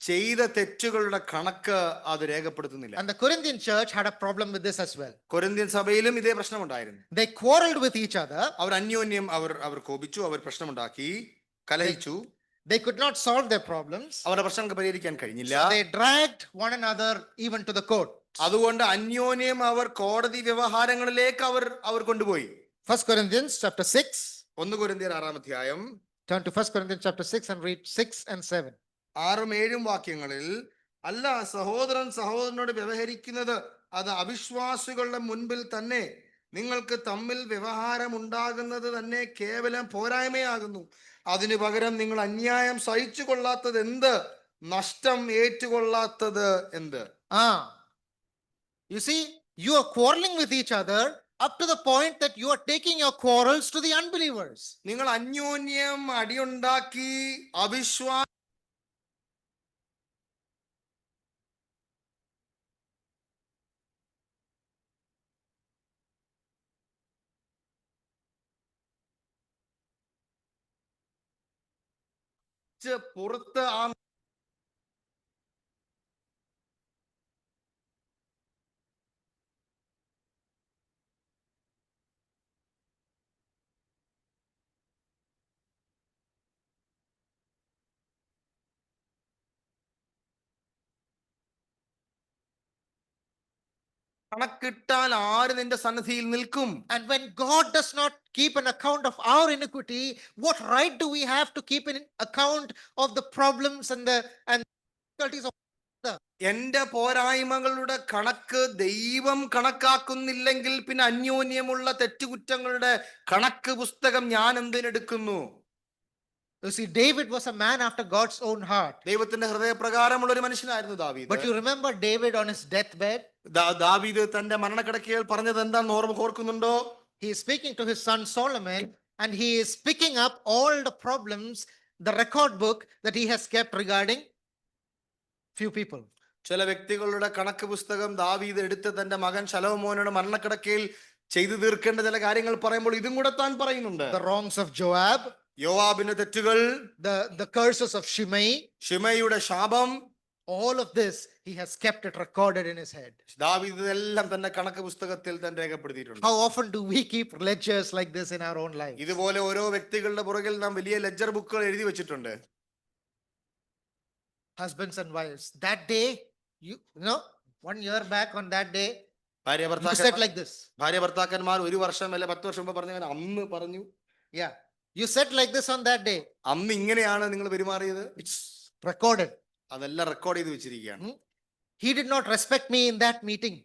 S2: ചെയ്ത തെറ്റുകളുടെ കണക്ക് അത് രേഖപ്പെടുത്തുന്നില്ല.
S1: And the Corinthian church had a problem with this as well.
S2: Corinthian സഭയിലും ഇതേ പ്രശ്നമുണ്ടായിരുന്നു.
S1: They quarreled with each other.
S2: അവർ അന്യോന്യം അവർ കോപിച്ചു, അവർ പ്രശ്നമുണ്ടാക്കി, കലഹിച്ചു.
S1: They could not solve their problems.
S2: അവരുടെ പ്രശ്നങ്ങൾക്ക് പരിഹരിക്കാൻ കഴിഞ്ഞില്ല.
S1: So they dragged one another even to the court.
S2: അതുകൊണ്ട് അന്യോന്യം അവർ കോടതി വ്യവഹാരങ്ങളിലേക്ക് അവർ കൊണ്ടുപോയി.
S1: 1 Corinthians chapter 6.
S2: 1 കൊരിന്ത്യർ 6-ാം അധ്യായം.
S1: Turn to 1 Corinthians chapter 6 and read 6 and 7.
S2: 6-7 വാക്യങ്ങളിൽ, അല്ല സഹോദരൻ സഹോദരനോട് വ്യവഹരിക്കുന്നത് അത് അവിശ്വാസികളുടെ മുൻപിൽ തന്നെ നിങ്ങൾക്ക് തമ്മിൽ വ്യവഹാരം ഉണ്ടാകുന്നത് തന്നെ കേവലം പോരായ്മയാകുന്നു. അതിനു പകരം നിങ്ങൾ അന്യായം സഹിച്ചു കൊള്ളാത്തത് എന്ത്, നഷ്ടം ഏറ്റുകൊള്ളാത്തത് എന്ത്?
S1: You see, you are quarreling with each other up to the point that you are taking your quarrels to the unbelievers.
S2: നിങ്ങൾ അന്യോന്യം അടിയുണ്ടാക്കി അവിശ്വാസ പുറത്ത് കണക്കിട്ടാൽ ആര് നിന്റെ സന്നിധിയിൽ നിൽക്കും?
S1: And when God does not keep an account of our iniquity, what right do we have to keep an account of the problems and the difficulties of others?
S2: എന്റെ പോരായ്മകളുടെ കണക്ക് ദൈവം കണക്കാക്കുന്നില്ലെങ്കിൽ പിന്നെ അന്യോന്യമുള്ള തെറ്റുകുറ്റങ്ങളുടെ കണക്ക് പുസ്തകം ഞാൻ എന്തിനെടുക്കുന്നു?
S1: You see, David was a man after God's own heart.
S2: ദൈവത്തിന്റെ ഹൃദയപ്രകാരമുള്ള ഒരു മനുഷ്യനായിരുന്നു
S1: But
S2: ദാവീദ്.
S1: you remember David on his deathbed?
S2: ദാവീദ് തന്റെ മരണക്കിടക്കയിൽ പറഞ്ഞത് എന്താണെന്ന് ഓർക്കുന്നുണ്ടോ?
S1: He is speaking to his son Solomon, and he is picking up all the problems, the record book that he has kept regarding few people.
S2: ചില വ്യക്തികളുടെ കണക്ക് പുസ്തകം ദാവീദ് എടുത്ത് തന്റെ മകൻ ശലോമോനോട് മരണക്കിടക്കയിൽ ചെയ്തു തീർക്കേണ്ട ചില കാര്യങ്ങൾ പറയുമ്പോൾ ഇതും കൂടെ താൻ പറയുന്നുണ്ട്.
S1: The wrongs of Joab,
S2: യോവാബിന്റെ തെറ്റുകൾ,
S1: the curses of Shimei,
S2: ഷിമയുടെ ശാപം,
S1: all of this he has kept it recorded in his head.
S2: ദാവീദ് ഇതെല്ലാം തന്റെ കണക്ക് പുസ്തകത്തിൽ തന്നെ രേഖപ്പെടുത്തിയിട്ടുണ്ട്.
S1: How often do we keep ledgers like this in our own life?
S2: ഇതുപോലെ ഓരോ വ്യക്തികളുടെ പുറകിൽ നാം വലിയ ലെഡ്ജർ ബുക്കുകൾ എഴുതി വെച്ചിട്ടുണ്ട്.
S1: Husbands and wives, that day, you know, 1 year back on that day,
S2: ഭാര്യ
S1: you said like this.
S2: ഭർത്താക്കന്മാർ ഒരു വർഷം അല്ലെ 10 വർഷം മുമ്പ് പറഞ്ഞവൻ അന്ന് പറഞ്ഞു,
S1: Yeah, you said like this on that day.
S2: അന്ന് ഇങ്ങനെയാണ് നിങ്ങൾ പെരുമാറിയത്.
S1: It's recorded.
S2: അതെല്ലാം റെക്കോർഡ് ചെയ്ത് വെച്ചിരിക്കുകയാണ്.
S1: He did not respect me in that meeting.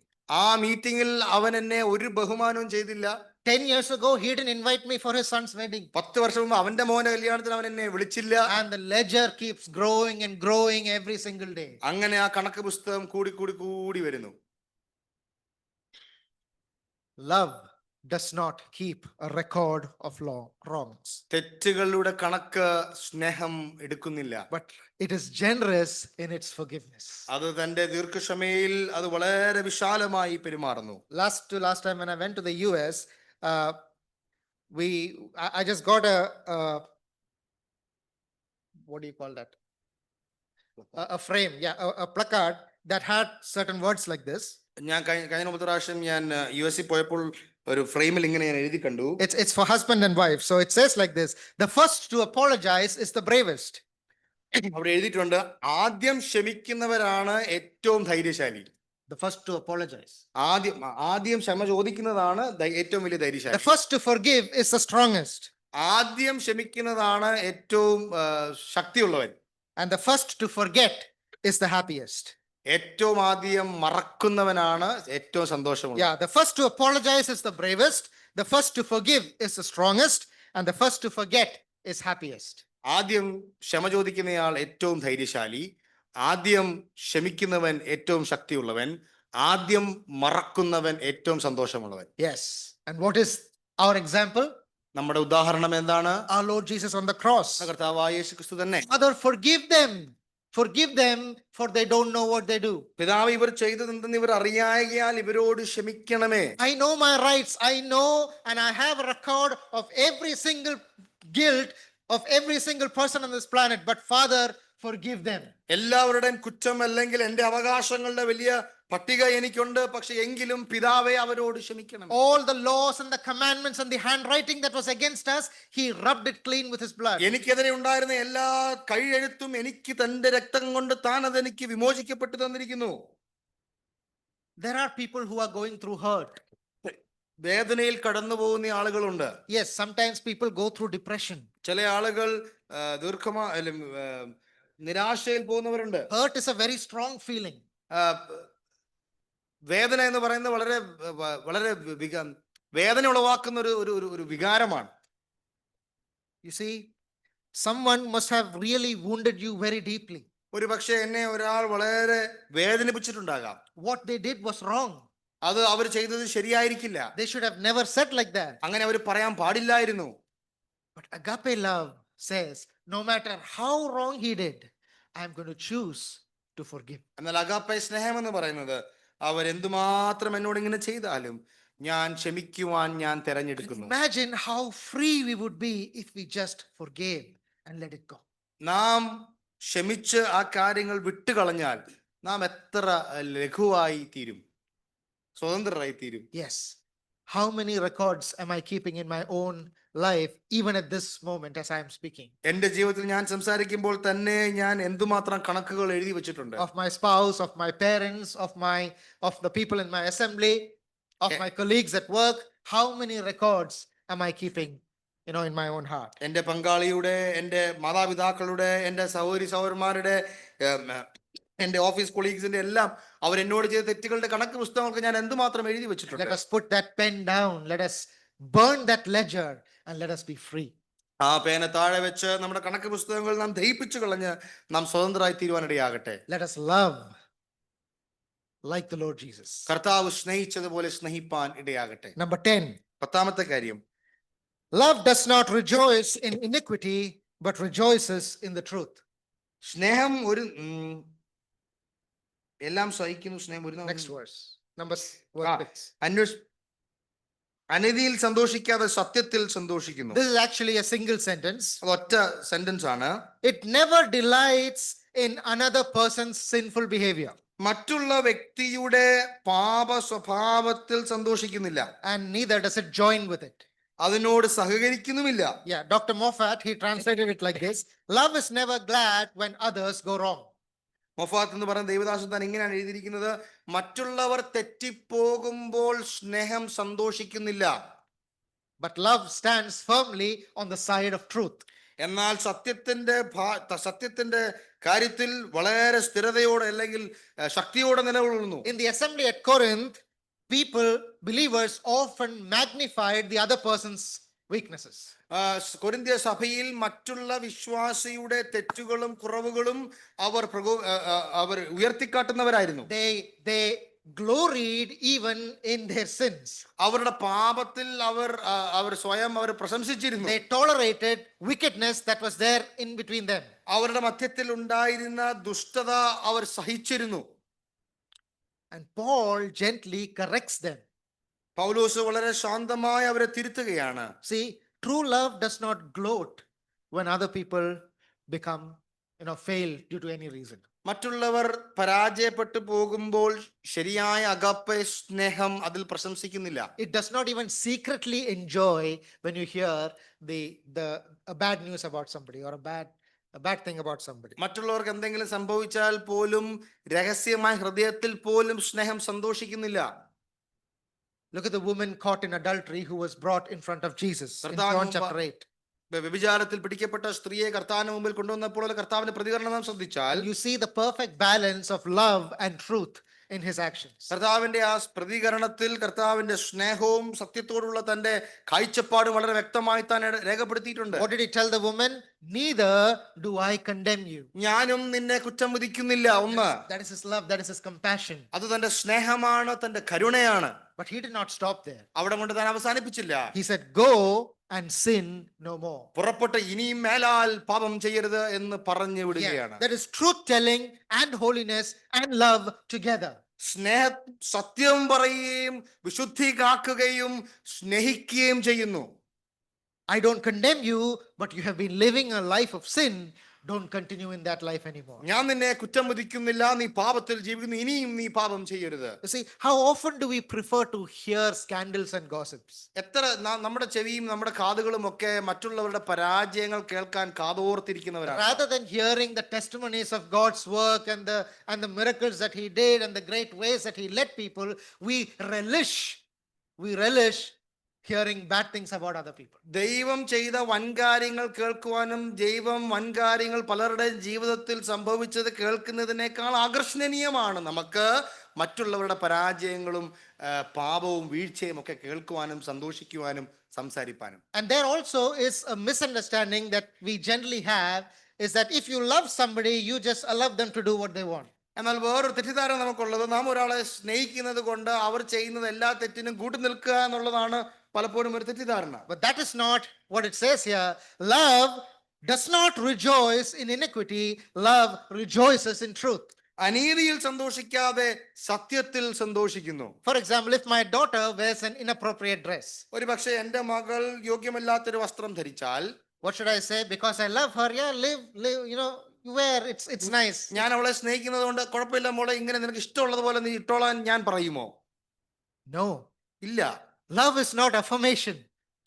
S2: ആ മീറ്റിംഗിൽ അവൻ എന്നെ ഒരു ബഹുമാനവും ചെയ്തില്ല.
S1: 10 years ago, he didn't invite me for his son's wedding.
S2: 10 വർഷം മുമ്പ് അവന്റെ മോന്റെ കല്യാണത്തിന് അവൻ എന്നെ വിളിച്ചില്ല.
S1: And the ledger keeps growing and growing every single day.
S2: അങ്ങനെ ആ കണക്ക് പുസ്തകം കൂടി വരുന്നു.
S1: Love does not keep a record of wrongs,
S2: തെറ്റുകളുടെ കണക്ക് സ്നേഹം എടുക്കുന്നില്ല.
S1: but it is generous in its forgiveness.
S2: അത് തന്റെ ദീർഘക്ഷമയിൽ അത് വളരെ വിശാലമായി പെരുമാറുന്നു.
S1: Last time when I went to the US, I just got what do you call that? A frame, yeah, a placard that had certain words like this.
S2: ഞാൻ കഴിഞ്ഞ പ്രാവശ്യം ഞാൻ US പോയപ്പോൾ ഒരു ഫ്രെയിമിൽ ഇങ്ങനെ ഞാൻ എഴുതി കണ്ടു.
S1: It's for husband and wife. So it says like this: the first to apologize is the bravest.
S2: അവിടെ എഴുതിയിട്ടുണ്ട്, ആദ്യം ക്ഷമിക്കുന്നവരാണ് ഏറ്റവും ധൈര്യശാലി.
S1: The first to apologize.
S2: ആദ്യം ക്ഷമ ചോദിക്കുന്നതാണ് ഏറ്റവും വലിയ
S1: The
S2: ധൈര്യശാലി.
S1: first to forgive is the strongest.
S2: ആദ്യം ക്ഷമിക്കുന്നതാണ് ഏറ്റവും ശക്തിയുള്ളവൻ.
S1: And the first to forget is the happiest.
S2: ഏറ്റവും ആദ്യം മറക്കുന്നവനാണ് ഏറ്റവും സന്തോഷമുള്ളത്.
S1: Yeah, the first to apologize is the bravest. The first to forgive is the strongest. And the first to forget is happiest.
S2: ആദ്യം ക്ഷമ ചോദിക്കുന്നയാൾ ഏറ്റവും ധൈര്യശാലി, ആദ്യം ക്ഷമിക്കുന്നവൻ ഏറ്റവും ശക്തിയുള്ളവൻ, ആദ്യം മറക്കുന്നവൻ ഏറ്റവും സന്തോഷമുള്ളവൻ.
S1: Yes. And what is our example?
S2: നമ്മുടെ ഉദാഹരണം എന്താണ്?
S1: Our Lord Jesus on the cross.
S2: കർത്താവായ യേശുക്രിസ്തു തന്നെ.
S1: Father, forgive them. Forgive them, for they don't know what they do.
S2: പിതാവ് ഇവർ ചെയ്തതെന്തെന്ന് ഇവർ അറിയായകയാൽ ഇവരോട് ക്ഷമിക്കണമേ.
S1: I know my rights. I know, and I have a record of every single guilt of every single person on this planet. But Father, forgive them.
S2: എല്ലാവരുടെയും കുറ്റം അല്ലെങ്കിൽ എന്റെ അവകാശങ്ങളുടെ വലിയ പട്ടിക എനിക്കുണ്ട്, പക്ഷെ എങ്കിലും പിതാവേ അവരോട് ക്ഷമിക്കണം.
S1: All the laws and the commandments and the handwriting that was against us, he rubbed it clean with his blood.
S2: എനിക്കെതിരെ ഉണ്ടായിരുന്ന എല്ലാ കൈയെഴുത്തും എനിക്ക് തന്റെ രക്തം കൊണ്ട് താൻ അതെനിക്ക് വിമോചിക്കപ്പെട്ടു തന്നിരിക്കുന്നു.
S1: There are people who are going through hurt.
S2: വേദനയിൽ കടന്നു പോകുന്ന ആളുകളുണ്ട്.
S1: Yes, sometimes people go through depression.
S2: ചില ആളുകൾ നിരാശയിൽ പോകുന്നവരുണ്ട്.
S1: Hurt is a very strong feeling.
S2: വേദന എന്ന് പറയുന്നത് വളരെ വളരെ വേദന ഉളവാക്കുന്ന ഒരു വികാരമാണ്.
S1: You see, someone must have really wounded you very deeply.
S2: ഒരു പക്ഷേ എന്നെ ഒരാൾ വളരെ വേദനിപ്പിച്ചിട്ടുണ്ടാകാം.
S1: What they did was wrong.
S2: അത് അവർ ചെയ്തത് ശരിയായിരിക്കില്ല.
S1: They should have never said like that.
S2: അങ്ങനെ അവർ പറയാൻ പാടില്ലായിരുന്നു.
S1: But agape love says, no matter how wrong he did, I am going to choose to forgive.
S2: എന്നാൽ അഗാപ്പെ സ്നേഹം എന്ന് പറയുന്നത് അവരെന്തുമാത്രം എന്നോട് ഇങ്ങനെ ചെയ്താലും ഞാൻ ക്ഷമിക്കുവാൻ ഞാൻ തെരഞ്ഞെടുക്കുന്നു.
S1: Imagine how free we would be if we just forgave and let it go.
S2: നാം ക്ഷമിച്ച് ആ കാര്യങ്ങൾ വിട്ടുകളഞ്ഞാൽ നാം എത്ര ലഘുവായി തീരും, സ്വതന്ത്രരായി തീരും.
S1: Yes. How many records am I keeping in my own life, even at this moment as I am speaking?
S2: എന്റെ ജീവിതത്തിൽ ഞാൻ സംസാരിക്കുമ്പോൾ തന്നെ ഞാൻ എന്തുമാത്രം കണക്കുകൾ എഴുതി വെച്ചിട്ടുണ്ട്.
S1: Of my spouse, of my parents, of the people in my assembly, of my colleagues at work. How many records am I keeping, in my own heart?
S2: എന്റെ പങ്കാളിയുടെ, എന്റെ മാതാപിതാക്കളുടെ, എന്റെ സഹോദരന്മാരുടെ, എന്റെ ഓഫീസ് കൊളീഗ്സിന്റെ എല്ലാം അവരെന്നോട് ചെയ്ത തെറ്റുകളുടെ കണക്ക് പുസ്തകങ്ങൾക്ക് ഞാൻ എന്തുമാത്രം എഴുതി വെച്ചിട്ടുണ്ട്.
S1: Let us put that pen down. Let us burn that ledger and let us be free.
S2: ആ പേന താഴെ വെച്ച് നമ്മുടെ കണക്ക് പുസ്തകങ്ങൾ നാം ദഹിപ്പിച്ചു കളഞ്ഞ് നാം സ്വതന്ത്രരായി തീരുവാനിടയാകട്ടെ.
S1: Let us love like the Lord Jesus.
S2: കർത്താവ് സ്നേഹിച്ചതുപോലെ സ്നേഹിപ്പാൻ ഇടയാകട്ടെ.
S1: Number 10.
S2: 10ാമത്തെ കാര്യം,
S1: Love does not rejoice in iniquity, but rejoices in the truth.
S2: സ്നേഹം ഒരു എല്ലാം സഹിക്കുന്നു, സ്നേഹം ഒരു
S1: Next verse. Verse
S2: ആ,
S1: 6.
S2: അനീതിയിൽ സന്തോഷിക്കാതെ സത്യത്തിൽ സന്തോഷിക്കുന്നു.
S1: This is actually a single sentence.
S2: അത് ഒറ്റ സെന്റൻസ് ആണ്.
S1: It never delights in another person's sinful behavior.
S2: മറ്റുള്ള വ്യക്തിയുടെ പാപ സ്വഭാവത്തിൽ സന്തോഷിക്കുന്നില്ല,
S1: And neither does it join with it.
S2: അതിനോട് സഹകരിക്കുന്നുമില്ല.
S1: Yeah, Dr. Moffat, he translated it like this. Love is never glad when others go wrong.
S2: മൊഫാത്ത് എന്ന് പറയുന്ന ദേവദാസൻ താൻ ഇങ്ങനെയാണ് എഴുതിയിരിക്കുന്നത്: മറ്റുള്ളവർ തെറ്റിപ്പോകുമ്പോൾ സ്നേഹം സന്തോഷിക്കുന്നില്ല,
S1: But love stands firmly on the side of truth.
S2: എന്നാൽ സത്യത്തിന്റെ കാര്യത്തിൽ വളരെ സ്ഥിരതയോടെ അല്ലെങ്കിൽ ശക്തിയോടെ നിലകൊള്ളുന്നു.
S1: In the assembly at Corinth, believers often magnified the other person's weaknesses.
S2: കൊരിന്ത്യ സഭയിൽ മറ്റുള്ള വിശ്വാസിയുടെ തെറ്റുകളും കുറവുകളും അവർ ഉയർത്തിക്കാട്ടുന്നവരായിരുന്നു.
S1: They gloried even in their sins.
S2: അവരുടെ പാപത്തിൽ അവർ സ്വയം പ്രശംസിച്ചിരുന്നു.
S1: They tolerated wickedness that was there in between them.
S2: അവരുടെ മധ്യത്തിൽ ഉണ്ടായിരുന്ന ദുഷ്ടത അവർ സഹിച്ചിരുന്നു.
S1: And Paul gently corrects them.
S2: പൗലോസ് വളരെ ശാന്തമായി അവരെ തിരുത്തുകയാണ്.
S1: See, true love does not gloat when other people become, fail due to any reason.
S2: മറ്റുള്ളവർ പരാജയപ്പെട്ടു പോകുമ്പോൾ ശരിയായ അഗാപ്പെ സ്നേഹം അതിൽ പ്രശംസിക്കുന്നില്ല.
S1: It does not even secretly enjoy when you hear a bad news about somebody or a bad thing about somebody.
S2: മറ്റുള്ളവർക്ക് എന്തെങ്കിലും സംഭവിച്ചാൽ പോലും രഹസ്യമായ ഹൃദയത്തിൽ പോലും സ്നേഹം സന്തോഷിക്കുന്നില്ല.
S1: Look at the woman caught in adultery who was brought in front of Jesus in John chapter 8.
S2: വ്യഭിചാരത്തിൽ പിടിക്കപ്പെട്ട സ്ത്രീയെ കർത്താവിന് മുമ്പിൽ കൊണ്ടുവന്നപ്പോൾ കർത്താവിന്റെ പ്രതികരണം നാം ശ്രദ്ധിച്ചാൽ
S1: You see the perfect balance of love and truth in his actions.
S2: കർത്താവിന്റെ ആ പ്രതികരണത്തിൽ കർത്താവിന്റെ സ്നേഹവും സത്യത്തോടുള്ള തന്റെ കാഴ്ചപ്പാടും വളരെ വ്യക്തമായി താൻ രേഖപ്പെടുത്തിയിട്ടുണ്ട്.
S1: What did he tell the woman? Neither do I condemn you.
S2: ഞാനും നിന്നെ കുറ്റം വിധിക്കുന്നില്ല. ഒന്ന്,
S1: that is his love, that is his compassion.
S2: അത് തന്റെ സ്നേഹമാണ്, തന്റെ കരുണയാണ്.
S1: But he did not stop there.
S2: അവിടെ കൊണ്ട് താൻ അവസാനിപ്പിച്ചില്ല.
S1: He said, go and sin no more.
S2: പുറപ്പെട്ട് ഇനിയും മേലാൽ പാപം ചെയ്യരുത് എന്ന് പറഞ്ഞു വിടുകയാണ്.
S1: That is truth telling and holiness and love together.
S2: സത്യം പറയുകയും വിശുദ്ധി കാക്കുകയും സ്നേഹിക്കുകയും ചെയ്യുന്നു.
S1: I don't condemn you, but you have been living a life of sin. Don't continue in that life anymore.
S2: ഞാൻ നിന്നെ കുറ്റം വിധിക്കുന്നില്ല, നീ പാപത്തിൽ ജീവിക്കുന്നു, ഇനിയും നീ പാപം ചെയ്യരുത്.
S1: You see, how often do we prefer to hear scandals and gossips?
S2: എത്ര നമ്മുടെ ചെവിയും നമ്മുടെ കാതുകളും ഒക്കെ മറ്റുള്ളവരുടെ പരാജയങ്ങൾ കേൾക്കാൻ കാതോർത്തിരിക്കുന്നവരാണ്.
S1: Rather than hearing the testimonies of God's work and the miracles that he did and the great ways that he led people, we relish hearing bad things about other people.
S2: ദൈവം ചെയ്ത വൻകാര്യങ്ങൾ കേൾക്കുവാനും ദൈവം വൻകാര്യങ്ങൾ പലരുടെ ജീവിതത്തിൽ സംഭവിച്ചത് കേൾക്കുന്നതിനേക്കാൾ ആകർഷണീയമാണ് നമുക്ക് മറ്റുള്ളവരുടെ പരാജയങ്ങളും പാപവും വീഴ്ചയും ഒക്കെ കേൾക്കുവാനും സന്തോഷിക്കുവാനും സംസാരിപ്പാനും.
S1: And there also is a misunderstanding that we generally have, is that if you love somebody, you just allow them to do what they want.
S2: എന്നാൽ വേറൊരു തെറ്റിദ്ധാരണ നമുക്കുള്ളത്, നാം ഒരാളെ സ്നേഹിക്കുന്നത് കൊണ്ട് അവർ ചെയ്യുന്നത് എല്ലാ തെറ്റിനും കൂട്ടു നിൽക്കുക എന്നുള്ളതാണ് പലപ്പോഴും ഒരു തെറ്റിദ്ധാരണ.
S1: But that is not what it says here. Love does not rejoice in iniquity. Love rejoices in truth.
S2: അനീതിയിൽ സന്തോഷിക്കാതെ സത്യത്തിൽ സന്തോഷിക്കുന്നു.
S1: For example, if my daughter wears an inappropriate dress,
S2: ഒരു പക്ഷേ എന്റെ മകൾ യോഗ്യമല്ലാത്തൊരു വസ്ത്രം ധരിച്ചാൽ,
S1: what should I say? Because I love her, live, you wear, it's nice.
S2: ഞാൻ അവളെ സ്നേഹിക്കുന്നത് കൊണ്ട് കുഴപ്പമില്ല മോളെ, ഇങ്ങനെ നിനക്ക് ഇഷ്ടമുള്ളതുപോലെ നീ ഇട്ടോളാൻ ഞാൻ പറയുമോ?
S1: No.
S2: ഇല്ല.
S1: Love is not affirmation.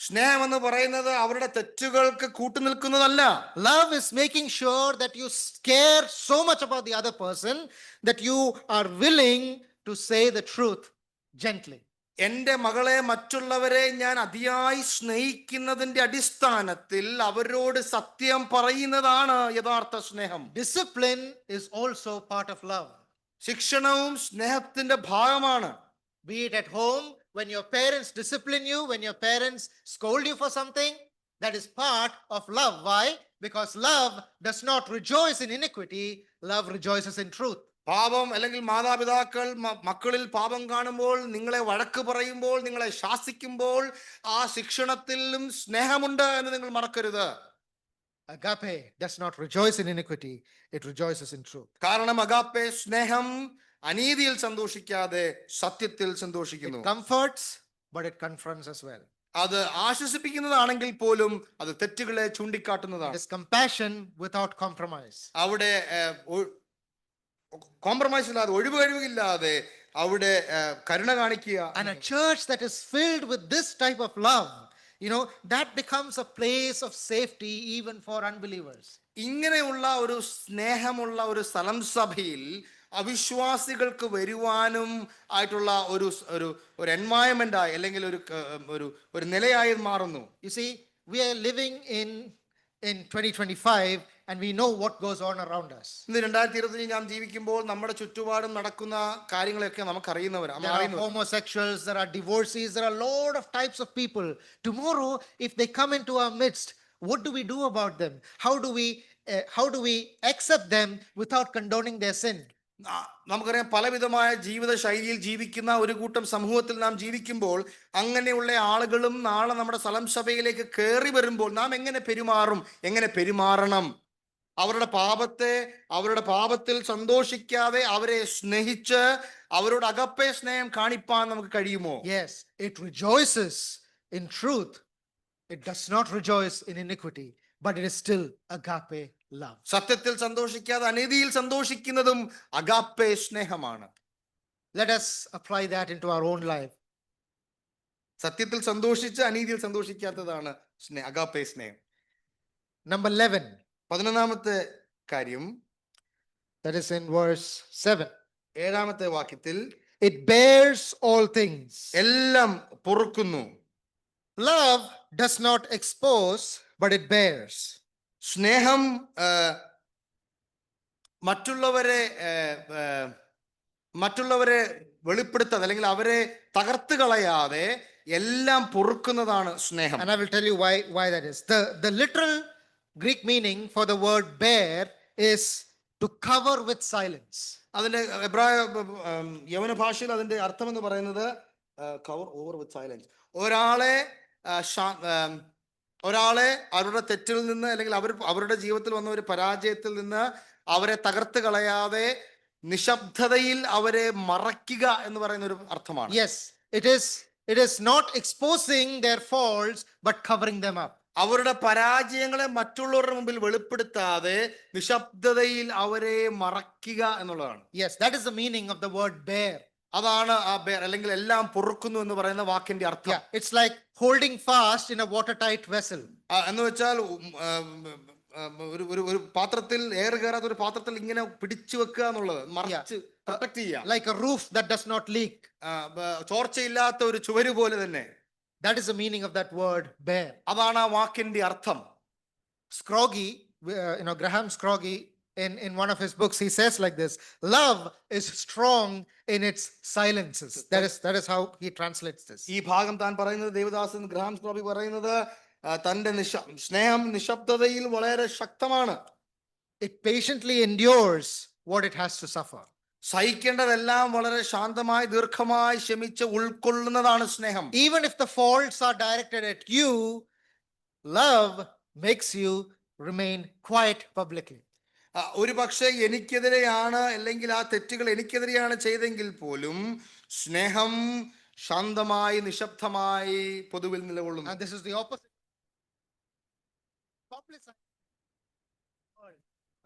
S2: സ്നേഹം എന്ന് പറയുന്നത് അവരുടെ തെറ്റുകൾക്ക് കൂട്ടുനിൽക്കുന്നതല്ല.
S1: Love is making sure that you care so much about the other person that you are willing to say the truth gently.
S2: എന്റെ മകളെ, മറ്റുള്ളവരെ ഞാൻ അതിയായി സ്നേഹിക്കുന്നതിന്റെ അടിസ്ഥാനത്തിൽ അവരോട് സത്യം പറയുന്നതാണ് യഥാർത്ഥ സ്നേഹം.
S1: Discipline is also part of love.
S2: ശിക്ഷണവും സ്നേഹത്തിന്റെ ഭാഗമാണ്.
S1: Be it at home, when your parents discipline you, when your parents scold you for something, That is part of love. Why? Because love does not rejoice in iniquity, love rejoices in truth.
S2: പാപം അല്ലെങ്കിൽ മാതാപിതാക്കൾ മക്കളിൽ പാപം കാണുമ്പോൾ നിങ്ങളെ വഴക്ക് പറയുമ്പോൾ നിങ്ങളെ ശാസിക്കുമ്പോൾ ആ ശിക്ഷണത്തിലും സ്നേഹമുണ്ട് എന്ന് നിങ്ങൾ മറക്കരുത്.
S1: Agape does not rejoice in iniquity, it rejoices in truth.
S2: കാരണം അഗാപ്പെ സ്നേഹം അനീതിയിൽ സന്തോഷിക്കാതെ സത്യത്തിൽ
S1: It
S2: സന്തോഷിക്കുന്നു.
S1: comforts, but it confronts as well.
S2: അത് ആശ്വസിപ്പിക്കുന്നതാണെങ്കിൽ പോലും അത് തെറ്റുകളെ
S1: It
S2: ചൂണ്ടിക്കാട്ടുന്നതാണ്.
S1: is compassion without compromise.
S2: അവിടെ കോംപ്രമൈസ് ഇല്ലാതെ ഒഴിവുകഴിവില്ലാതെ അവിടെ കരുണ കാണിക്കുക.
S1: And a church that is filled with this type of love, that becomes a place of safety even for unbelievers.
S2: ഇങ്ങനെയുള്ള ഒരു സ്നേഹമുള്ള ഒരു സ്ഥലം സഭയിൽ അവിശ്വാസികൾക്ക് വരുവാനും ആയിട്ടുള്ള ഒരു ഒരു ഒരു എൻവയൺമെന്റ് ആയി അല്ലെങ്കിൽ ഒരു നിലയായി മാറുന്നു.
S1: You see, we are living in 2025 and we know what goes on around us.
S2: ഇന്ന് 2025 നാം ജീവിക്കുമ്പോൾ നമ്മുടെ ചുറ്റുപാടും നടക്കുന്ന കാര്യങ്ങളൊക്കെ നമുക്ക്
S1: There are
S2: അറിയുന്നവരാണ്.
S1: homosexuals, there are divorcees, there are a lot of types of people. Tomorrow, if they come into our midst, what do we do about them? How do we accept them without condoning their sin?
S2: നമുക്കറിയാം പലവിധമായ ജീവിത ശൈലിയിൽ ജീവിക്കുന്ന ഒരു കൂട്ടം സമൂഹത്തിൽ നാം ജീവിക്കുമ്പോൾ അങ്ങനെയുള്ള ആളുകളും നാളെ നമ്മുടെ സ്ഥലം സഭയിലേക്ക് കയറി വരുമ്പോൾ നാം എങ്ങനെ പെരുമാറണം? അവരുടെ പാപത്തിൽ സന്തോഷിക്കാതെ അവരെ സ്നേഹിച്ച് അവരോട് അഗപ്പെ സ്നേഹം കാണിപ്പാൻ നമുക്ക് കഴിയുമോ?
S1: Yes, it rejoices in truth. It does not rejoice in iniquity, but it is still agape love.
S2: സത്യത്തിൽ സന്തോഷിക്കാതെ അനീതിയിൽ സന്തോഷിക്കുന്നതും അഗാപ്പെ സ്നേഹമാണ്.
S1: Let us apply that into our own life.
S2: സത്യത്തിൽ സന്തോഷിച്ച് അനീതിയിൽ സന്തോഷിക്കാത്തതാണ് അഗാപ്പെ സ്നേഹം.
S1: Number 11.
S2: 11ാമത്തെ കാര്യം,
S1: That is in verse 7.
S2: 7ാമത്തെ വാക്യത്തിൽ
S1: It bears all things.
S2: എല്ലാം പൊറുക്കുന്നു.
S1: Love does not expose, but it bears.
S2: സ്നേഹം മറ്റുള്ളവരെ വെളിപ്പെടുത്താതെ അല്ലെങ്കിൽ അവരെ തകർത്ത് കളയാതെ എല്ലാം പൊറുക്കുന്നതാണ് സ്നേഹം.
S1: And I will tell you why that is. The literal Greek meaning for the word bear is to cover with silence.
S2: അതിന്റെ എബ്രായ യവന ഭാഷയിൽ അതിന്റെ അർത്ഥം എന്ന് പറയുന്നത് കവർ ഓവർ വിത്ത് സൈലൻസ്. ഒരാളെ അവരുടെ തെറ്റിൽ നിന്ന് അല്ലെങ്കിൽ അവരുടെ ജീവിതത്തിൽ വന്ന ഒരു പരാജയത്തിൽ നിന്ന് അവരെ തകർത്ത് കളയാതെ നിശബ്ദതയിൽ അവരെ മറയ്ക്കുക എന്ന് പറയുന്ന ഒരു അർത്ഥമാണ്.
S1: Yes, it is not exposing their faults but covering them up.
S2: അവരുടെ പരാജയങ്ങളെ മറ്റുള്ളവരുടെ മുമ്പിൽ വെളിപ്പെടുത്താതെ നിശബ്ദതയിൽ അവരെ മറയ്ക്കുക എന്നുള്ളതാണ്.
S1: Yes, that is the meaning of the word bear.
S2: അതാണ് ആ ബെയർ അല്ലെങ്കിൽ എല്ലാം പൊറുക്കുന്നു എന്ന് പറയുന്ന വാക്കിന്റെ അർത്ഥം.
S1: Yeah, it's like holding fast in a watertight vessel.
S2: എന്ന് വെച്ചാൽ ഒരു പാത്രത്തിൽ എയർ കയറാത്ത ഒരു പാത്രത്തിൽ ഇങ്ങനെ പിടിച്ചു വെക്കുക എന്നുള്ളത്, മറച്ച് പ്രൊട്ടക്ട് ചെയ്യുക.
S1: Like a roof that does not leak.
S2: ചോർച്ചയില്ലാത്ത ഒരു ചുവര് പോലെ തന്നെ.
S1: That is the meaning of that word bear.
S2: അതാണ് ആ വാക്കിന്റെ അർത്ഥം.
S1: Scroggie, Graham Scroggie, in one of his books, he says like this: love is strong in its silences. That is how he translates this.
S2: ഈ ഭാഗം താൻ പറയുന്നത് Devadasan Graham സ്ക്രോബി പറയുന്നത് തന്റെ സ്നേഹം നിശബ്ദതയിൽ വളരെ ശക്തമാണ്.
S1: It patiently endures what it has to suffer.
S2: സഹിക്കേണ്ടതെല്ലാം വളരെ ശാന്തമായി ദീർഘമായി ക്ഷമിച്ച് ഉൾക്കൊള്ളുന്നതാണ് സ്നേഹം.
S1: Even if the faults are directed at you, love makes you remain quiet publicly.
S2: ഒരു പക്ഷേ എനിക്കെതിരെയാണ് അല്ലെങ്കിൽ ആ തെറ്റുകൾ എനിക്കെതിരെയാണ് ചെയ്തെങ്കിൽ പോലും സ്നേഹം ശാന്തമായി നിശബ്ദമായി പൊതുവിൽ നിലകൊള്ളുന്നു.
S1: And this is the opposite.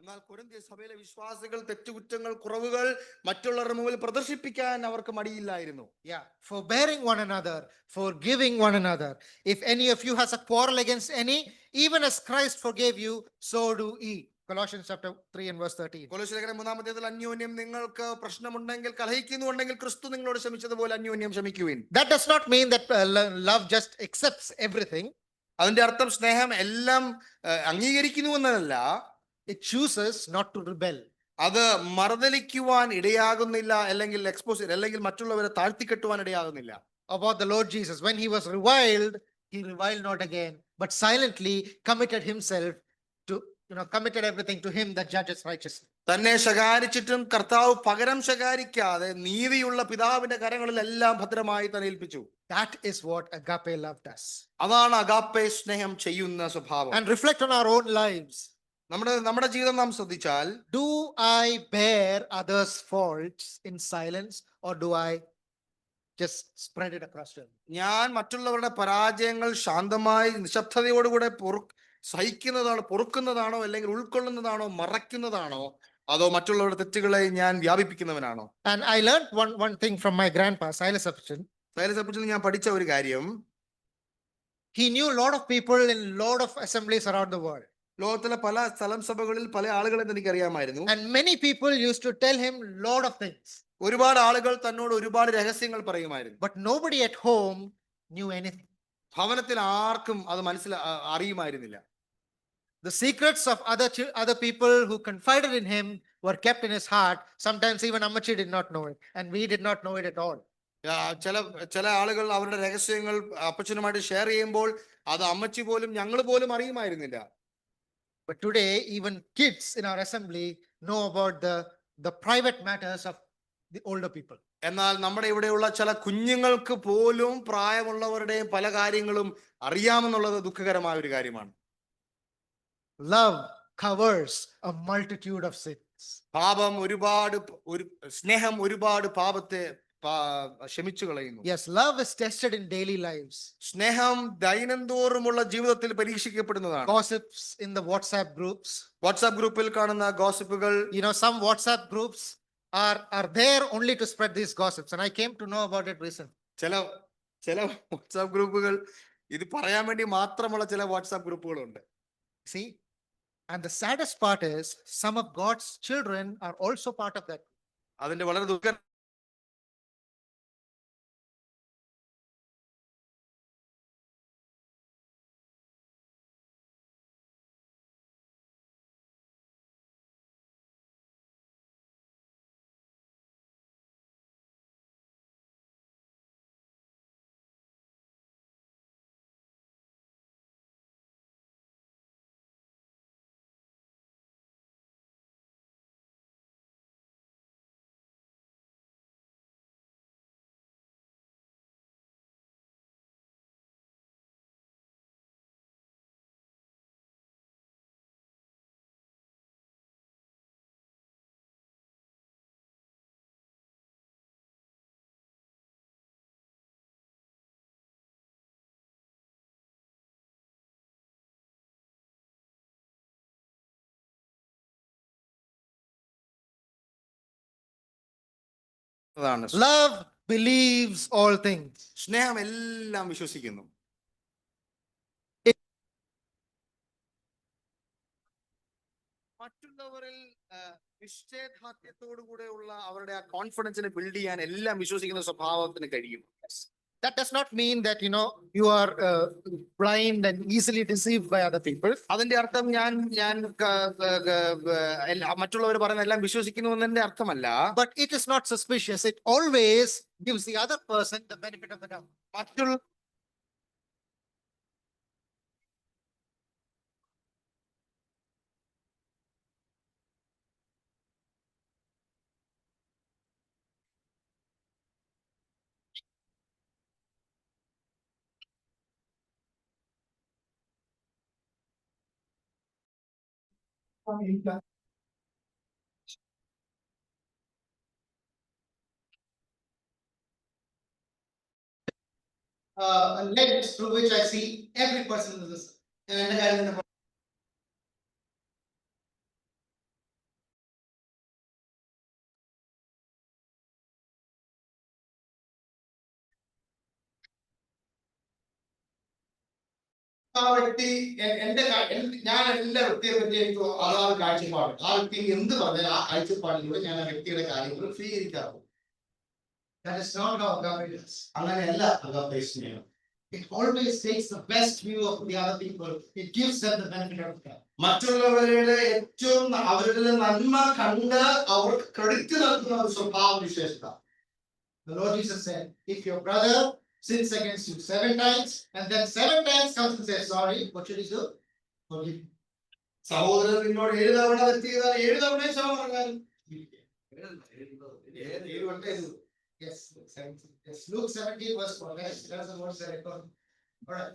S2: എന്നാൽ കൊരിന്ത്യർ സഭയിലെ വിശ്വാസികൾ തെറ്റുകുറ്റങ്ങൾ കുറവുകൾ മറ്റുള്ളവരുടെ മുമ്പിൽ പ്രദർശിപ്പിക്കാൻ അവർക്ക് മടിയില്ലായിരുന്നു.
S1: Yeah, forbearing one another, forgiving one another. If any of you has a quarrel against any, even as Christ forgave you, so do ye. Colossians chapter 3 and verse 13.
S2: കൊലോസ്യലേഖനം 3-ാം അധ്യായത്തിൽ അന്യോന്യം നിങ്ങൾക്ക് പ്രശ്നമുണ്ടെങ്കിൽ കലഹിക്കുന്നുണ്ടെങ്കിൽ ക്രിസ്തു നിങ്ങളോട് ക്ഷമിച്ചതുപോലെ അന്യോന്യം ക്ഷമിക്കുവിൻ.
S1: That does not mean that love just accepts everything.
S2: അതിന്റെ അർത്ഥം സ്നേഹം എല്ലാം അംഗീകരിക്കുന്നു എന്നല്ല.
S1: It chooses not to rebel.
S2: അത് മറുതലിക്കുവാൻ ഇടയാകുന്നില്ല, അല്ലെങ്കിൽ എക്സ്പോസ് അല്ലെങ്കിൽ മറ്റുള്ളവരെ താഴ്ത്തിക്കെട്ടുവാൻ ഇടയാകുന്നില്ല.
S1: About the Lord Jesus, when he was reviled, he reviled not again, but silently committed himself to, committed everything to him that judges righteously.
S2: തന്നെ ശകാരിച്ചിട്ടും കർത്താവ് പകരം ശകാരിക്കാതെ നീതിയുള്ള പിതാവിന്റെ കരങ്ങളിലെല്ലാം ഭദ്രമായി തന്നെ ഏൽപ്പിച്ചു.
S1: That is what agape love does.
S2: അതാണ് അഗാപ്പെ സ്നേഹം ചെയ്യുന്ന സ്വഭാവം.
S1: And reflect on our own lives.
S2: നമ്മുടെ ജീവിതം നാം ശ്രദ്ധിച്ചാൽ,
S1: Do I bear others' faults in silence, or do I just spread it across to them?
S2: ഞാൻ മറ്റുള്ളവരുടെ പരാജയങ്ങൾ ശാന്തമായി നിശബ്ദതയോടുകൂടെ സഹിക്കുന്നതാണോ, പൊറുക്കുന്നതാണോ, അല്ലെങ്കിൽ ഉൾക്കൊള്ളുന്നതാണോ, മറയ്ക്കുന്നതാണോ, അതോ മറ്റുള്ളവരുടെ തെറ്റുകളെ ഞാൻ വ്യാപിപ്പിക്കുന്നവനാണോ?
S1: And I learned one thing from my grandpa, Silas Apichan.
S2: ഞാൻ പഠിച്ച ഒരു കാര്യം,
S1: he knew a lot of people in lot of assemblies around the world.
S2: ലോകത്തിലെ പല സ്ഥലം സഭകളിൽ പല ആളുകളെ എനിക്ക് അറിയാമായിരുന്നു.
S1: And many people used to tell him lot of things.
S2: ഒരുപാട് ആളുകൾ തന്നോട് ഒരുപാട് രഹസ്യങ്ങൾ പറയുമായിരുന്നു.
S1: But nobody at home knew anything.
S2: ഭവനത്തിൽ ആർക്കും അത് അറിയുമായിരുന്നില്ല.
S1: The secrets of other people who confided in him were kept in his heart. Sometimes even Ammachi did not know it, and we did not know it at all.
S2: ചില ആളുകൾ അവരുടെ രഹസ്യങ്ങൾ അപ്പച്ചനുമായിട്ട് share ചെയ്യുമ്പോൾ അത് അമ്മച്ചി പോലും ഞങ്ങൾ പോലും അറിയുമായിരുന്നില്ല.
S1: But today even kids in our assembly know about the private matters of the older people.
S2: എന്നാൽ നമ്മുടെ ഇവിടെയുള്ള ചില കുഞ്ഞുങ്ങൾക്ക് പോലും പ്രായമുള്ളവരുടെയും പല കാര്യങ്ങളും അറിയാമെന്നുള്ളത് ദുഃഖകരമായ ഒരു കാര്യമാണ്.
S1: Love covers a multitude of sins.
S2: സ്നേഹം ഒരുപാട് പാപത്തെ ക്ഷമിച്ചു കളയുന്നു.
S1: Yes, love is tested in daily lives.
S2: സ്നേഹം ദൈനംതോറുമുള്ള ജീവിതത്തിൽ പരീക്ഷിക്കപ്പെടുന്നതാണ്.
S1: Gossips in the WhatsApp groups.
S2: WhatsApp ഗ്രൂപ്പിൽ കാണുന്ന ഗോസിപ്പുകൾ,
S1: some WhatsApp groups are there only to spread these gossips, and I came to know about it recently.
S2: ചില WhatsApp ഗ്രൂപ്പുകൾ ഇത് പറയാൻ വേണ്ടി മാത്രമുള്ള ചില WhatsApp ഗ്രൂപ്പുകളുണ്ട്.
S1: See, and the saddest part is some of God's children are also part of that.
S2: അതിന്റെ വളരെ ദുഃഖം
S1: Love believes all things.
S2: സ്നേഹം എല്ലാം വിശ്വസിക്കുന്നു. മറ്റുള്ളവരിൽ നിശ്ചയദാർഢ്യത്തോടുകൂടെയുള്ള അവരുടെ ആ കോൺഫിഡൻസിനെ ബിൽഡ് ചെയ്യാൻ എല്ലാം വിശ്വസിക്കുന്ന സ്വഭാവത്തിന് കഴിയും.
S1: That does not mean that you are blind and easily deceived by other people.
S2: അതിന്റെ അർത്ഥം ഞാൻ മറ്റുള്ളവർ പറയുന്ന എല്ലാം വിശ്വസിക്കുന്നു എന്നതിന്റെ അർത്ഥമല്ല.
S1: But it is not suspicious. It always gives the other person the benefit of the doubt.
S2: മറ്റുള്ള
S1: A lens through which I see every person in this.
S3: ആ വ്യക്തി ഞാൻ എല്ലാ വ്യക്തിയെ പറ്റി എനിക്ക് അതാണ് കാഴ്ചപ്പാട്. ആ വ്യക്തി എന്ത് പറഞ്ഞാൽ ആ കാഴ്ചപ്പാടിലൂടെ ഞാൻ ആ വ്യക്തിയുടെ കാര്യങ്ങൾ സ്വീകരിക്കാറുള്ളൂ.
S1: That is not how agape is.
S3: അങ്ങനെയല്ല അഗാപ്പെ സ്നേഹം.
S1: It always takes the best view of the other people. It gives them the benefit of that.
S3: മറ്റുള്ളവരുടെ ഏറ്റവും അവരുടെ നന്മ കണ്ട് അവർക്ക് ക്രെഡിറ്റ് നൽകുന്ന ഒരു സ്വഭാവ വിശേഷത.
S1: The Lord Jesus said, if your brother
S3: sins against you 7 times, and then 7 times comes and says sorry, what should he do? Forgive. സഹോദരൻ നിന്നോട് 7 തവണ തെറ്റ് ചെയ്താൽ 7 തവണ ക്ഷമ പറഞ്ഞാൽ yes, yes, Luke 17 verse 4. Yes, that's the word that all right.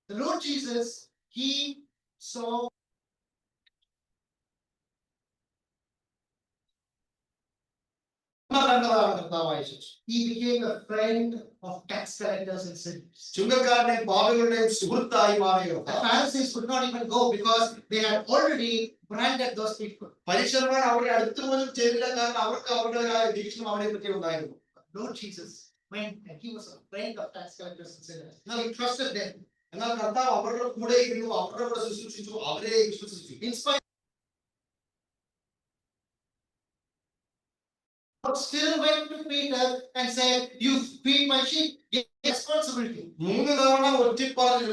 S3: The Lord Jesus, he saw he became a friend of tax collectors and sinners. ചുങ്കക്കാരുടെയും പാപികളുടെയും സുഹൃത്തായി മാറിയോ. The Pharisees could not even go because they had already branded those people. പരീശന്മാർ അവരുടെ അടുത്ത് പോലും ചെല്ലില്ല, കാരണം അവർക്ക് അവരുടേതായ വീക്ഷണം അവരെ പറ്റി ഉണ്ടായിരുന്നു. Lord Jesus went and he was a friend of tax collectors and sinners. Now he trusted them. എന്നാൽ കർത്താവ് അവരുടെ കൂടെ ഇരുന്നു, അവരുടെ കൂടെ ശുശ്രൂഷിച്ചു, അവരെ വിശ്വസിച്ചു. In spite still went to Peter and said, you feed my sheep. Give responsibility. 3 തവണ ഒറ്റിപ്പാറിൽ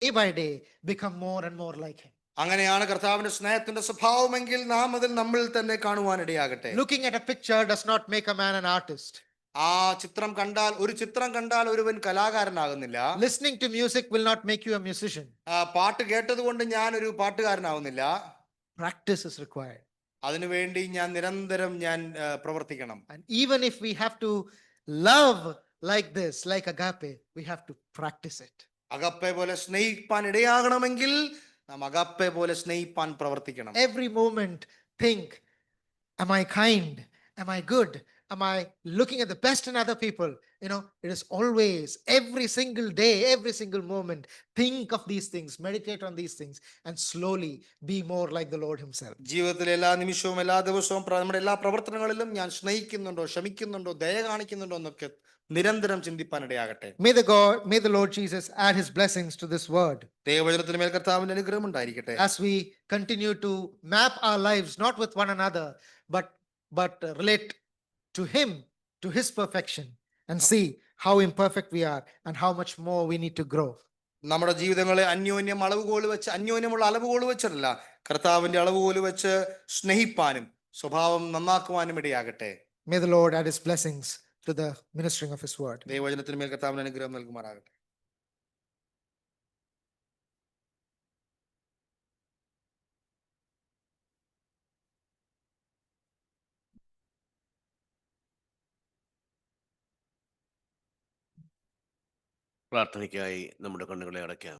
S3: day by day become more and more like him. അങ്ങനെയാണ് കർത്താവിന്റെ സ്നേഹത്തിന്റെ സ്വഭാവമെങ്കിൽ നാം അതിൽ നമ്മിൽ തന്നെ കാണുവാനിടയാകട്ടെ.
S1: Looking at a picture does not make a man an artist.
S2: ആ ചിത്രം കണ്ടാൽ, ഒരു ചിത്രം കണ്ടാൽ ഒരുവൻ കലാകാരനാകുന്നില്ല.
S1: Listening to music will not make you a musician.
S2: പാട്ട് കേട്ടതുകൊണ്ട് ഞാൻ ഒരു പാട്ടുകാരനാവുന്നില്ല.
S1: Practice is required.
S2: അതിനുവേണ്ടി ഞാൻ നിരന്തരം പ്രവർത്തിക്കണം.
S1: And even if we have to love like this, like agape, we have to practice it.
S2: Agape പോലെ സ്നേഹിപ്പാൻ ഇടയാകണമെങ്കിൽ നാം അഗപ്പെ പോലെ സ്നേഹിപ്പാൻ പ്രവർത്തിക്കണം.
S1: Every moment think, am I kind? Am I good? Am I looking at the best in other people? You know, it is always, every single day, every single moment, think of these things, meditate on these things, and slowly be more like the Lord himself.
S2: ജീവിതത്തിലെ എല്ലാ നിമിഷവും, എല്ലാ ദിവസവും, നമ്മുടെ എല്ലാ പ്രവർത്തനങ്ങളിലും ഞാൻ സ്നേഹിക്കുന്നുണ്ടോ, ക്ഷമിക്കുന്നുണ്ടോ, ദയ കാണിക്കുന്നുണ്ടോ എന്നൊക്കെ നിരന്തരം ചിന്തിപ്പാൻ ഇടയാകട്ടെ.
S1: May the Lord Jesus add his blessings to this word.
S2: ദൈവവചനത്തിന് മേൽ കർത്താവിന്റെ അനുഗ്രഹം ഉണ്ടായിരിക്കട്ടെ.
S1: As we continue to map our lives not with one another, but relate to him, to his perfection, and see how imperfect we are and how much more we need to grow.
S2: നമ്മുടെ ജീവിതങ്ങളെ അന്യോന്യമുള്ള അളവുകോൽ വെച്ചല്ല, കർത്താവിന്റെ അളവുകോൽ വെച്ച് സ്നേഹിപ്പാനും സ്വഭാവം നന്നാക്കുവാനും ഇടയാകട്ടെ.
S1: May the Lord add his blessings to the ministering of his word.
S2: ദൈവവചനത്തിന് മേൽ കർത്താവിന്റെ അനുഗ്രഹം നൽകുമാറാകട്ടെ.
S4: പ്രാർത്ഥനയ്ക്കായി നമ്മുടെ കണ്ണുകളെ അടയ്ക്കാം.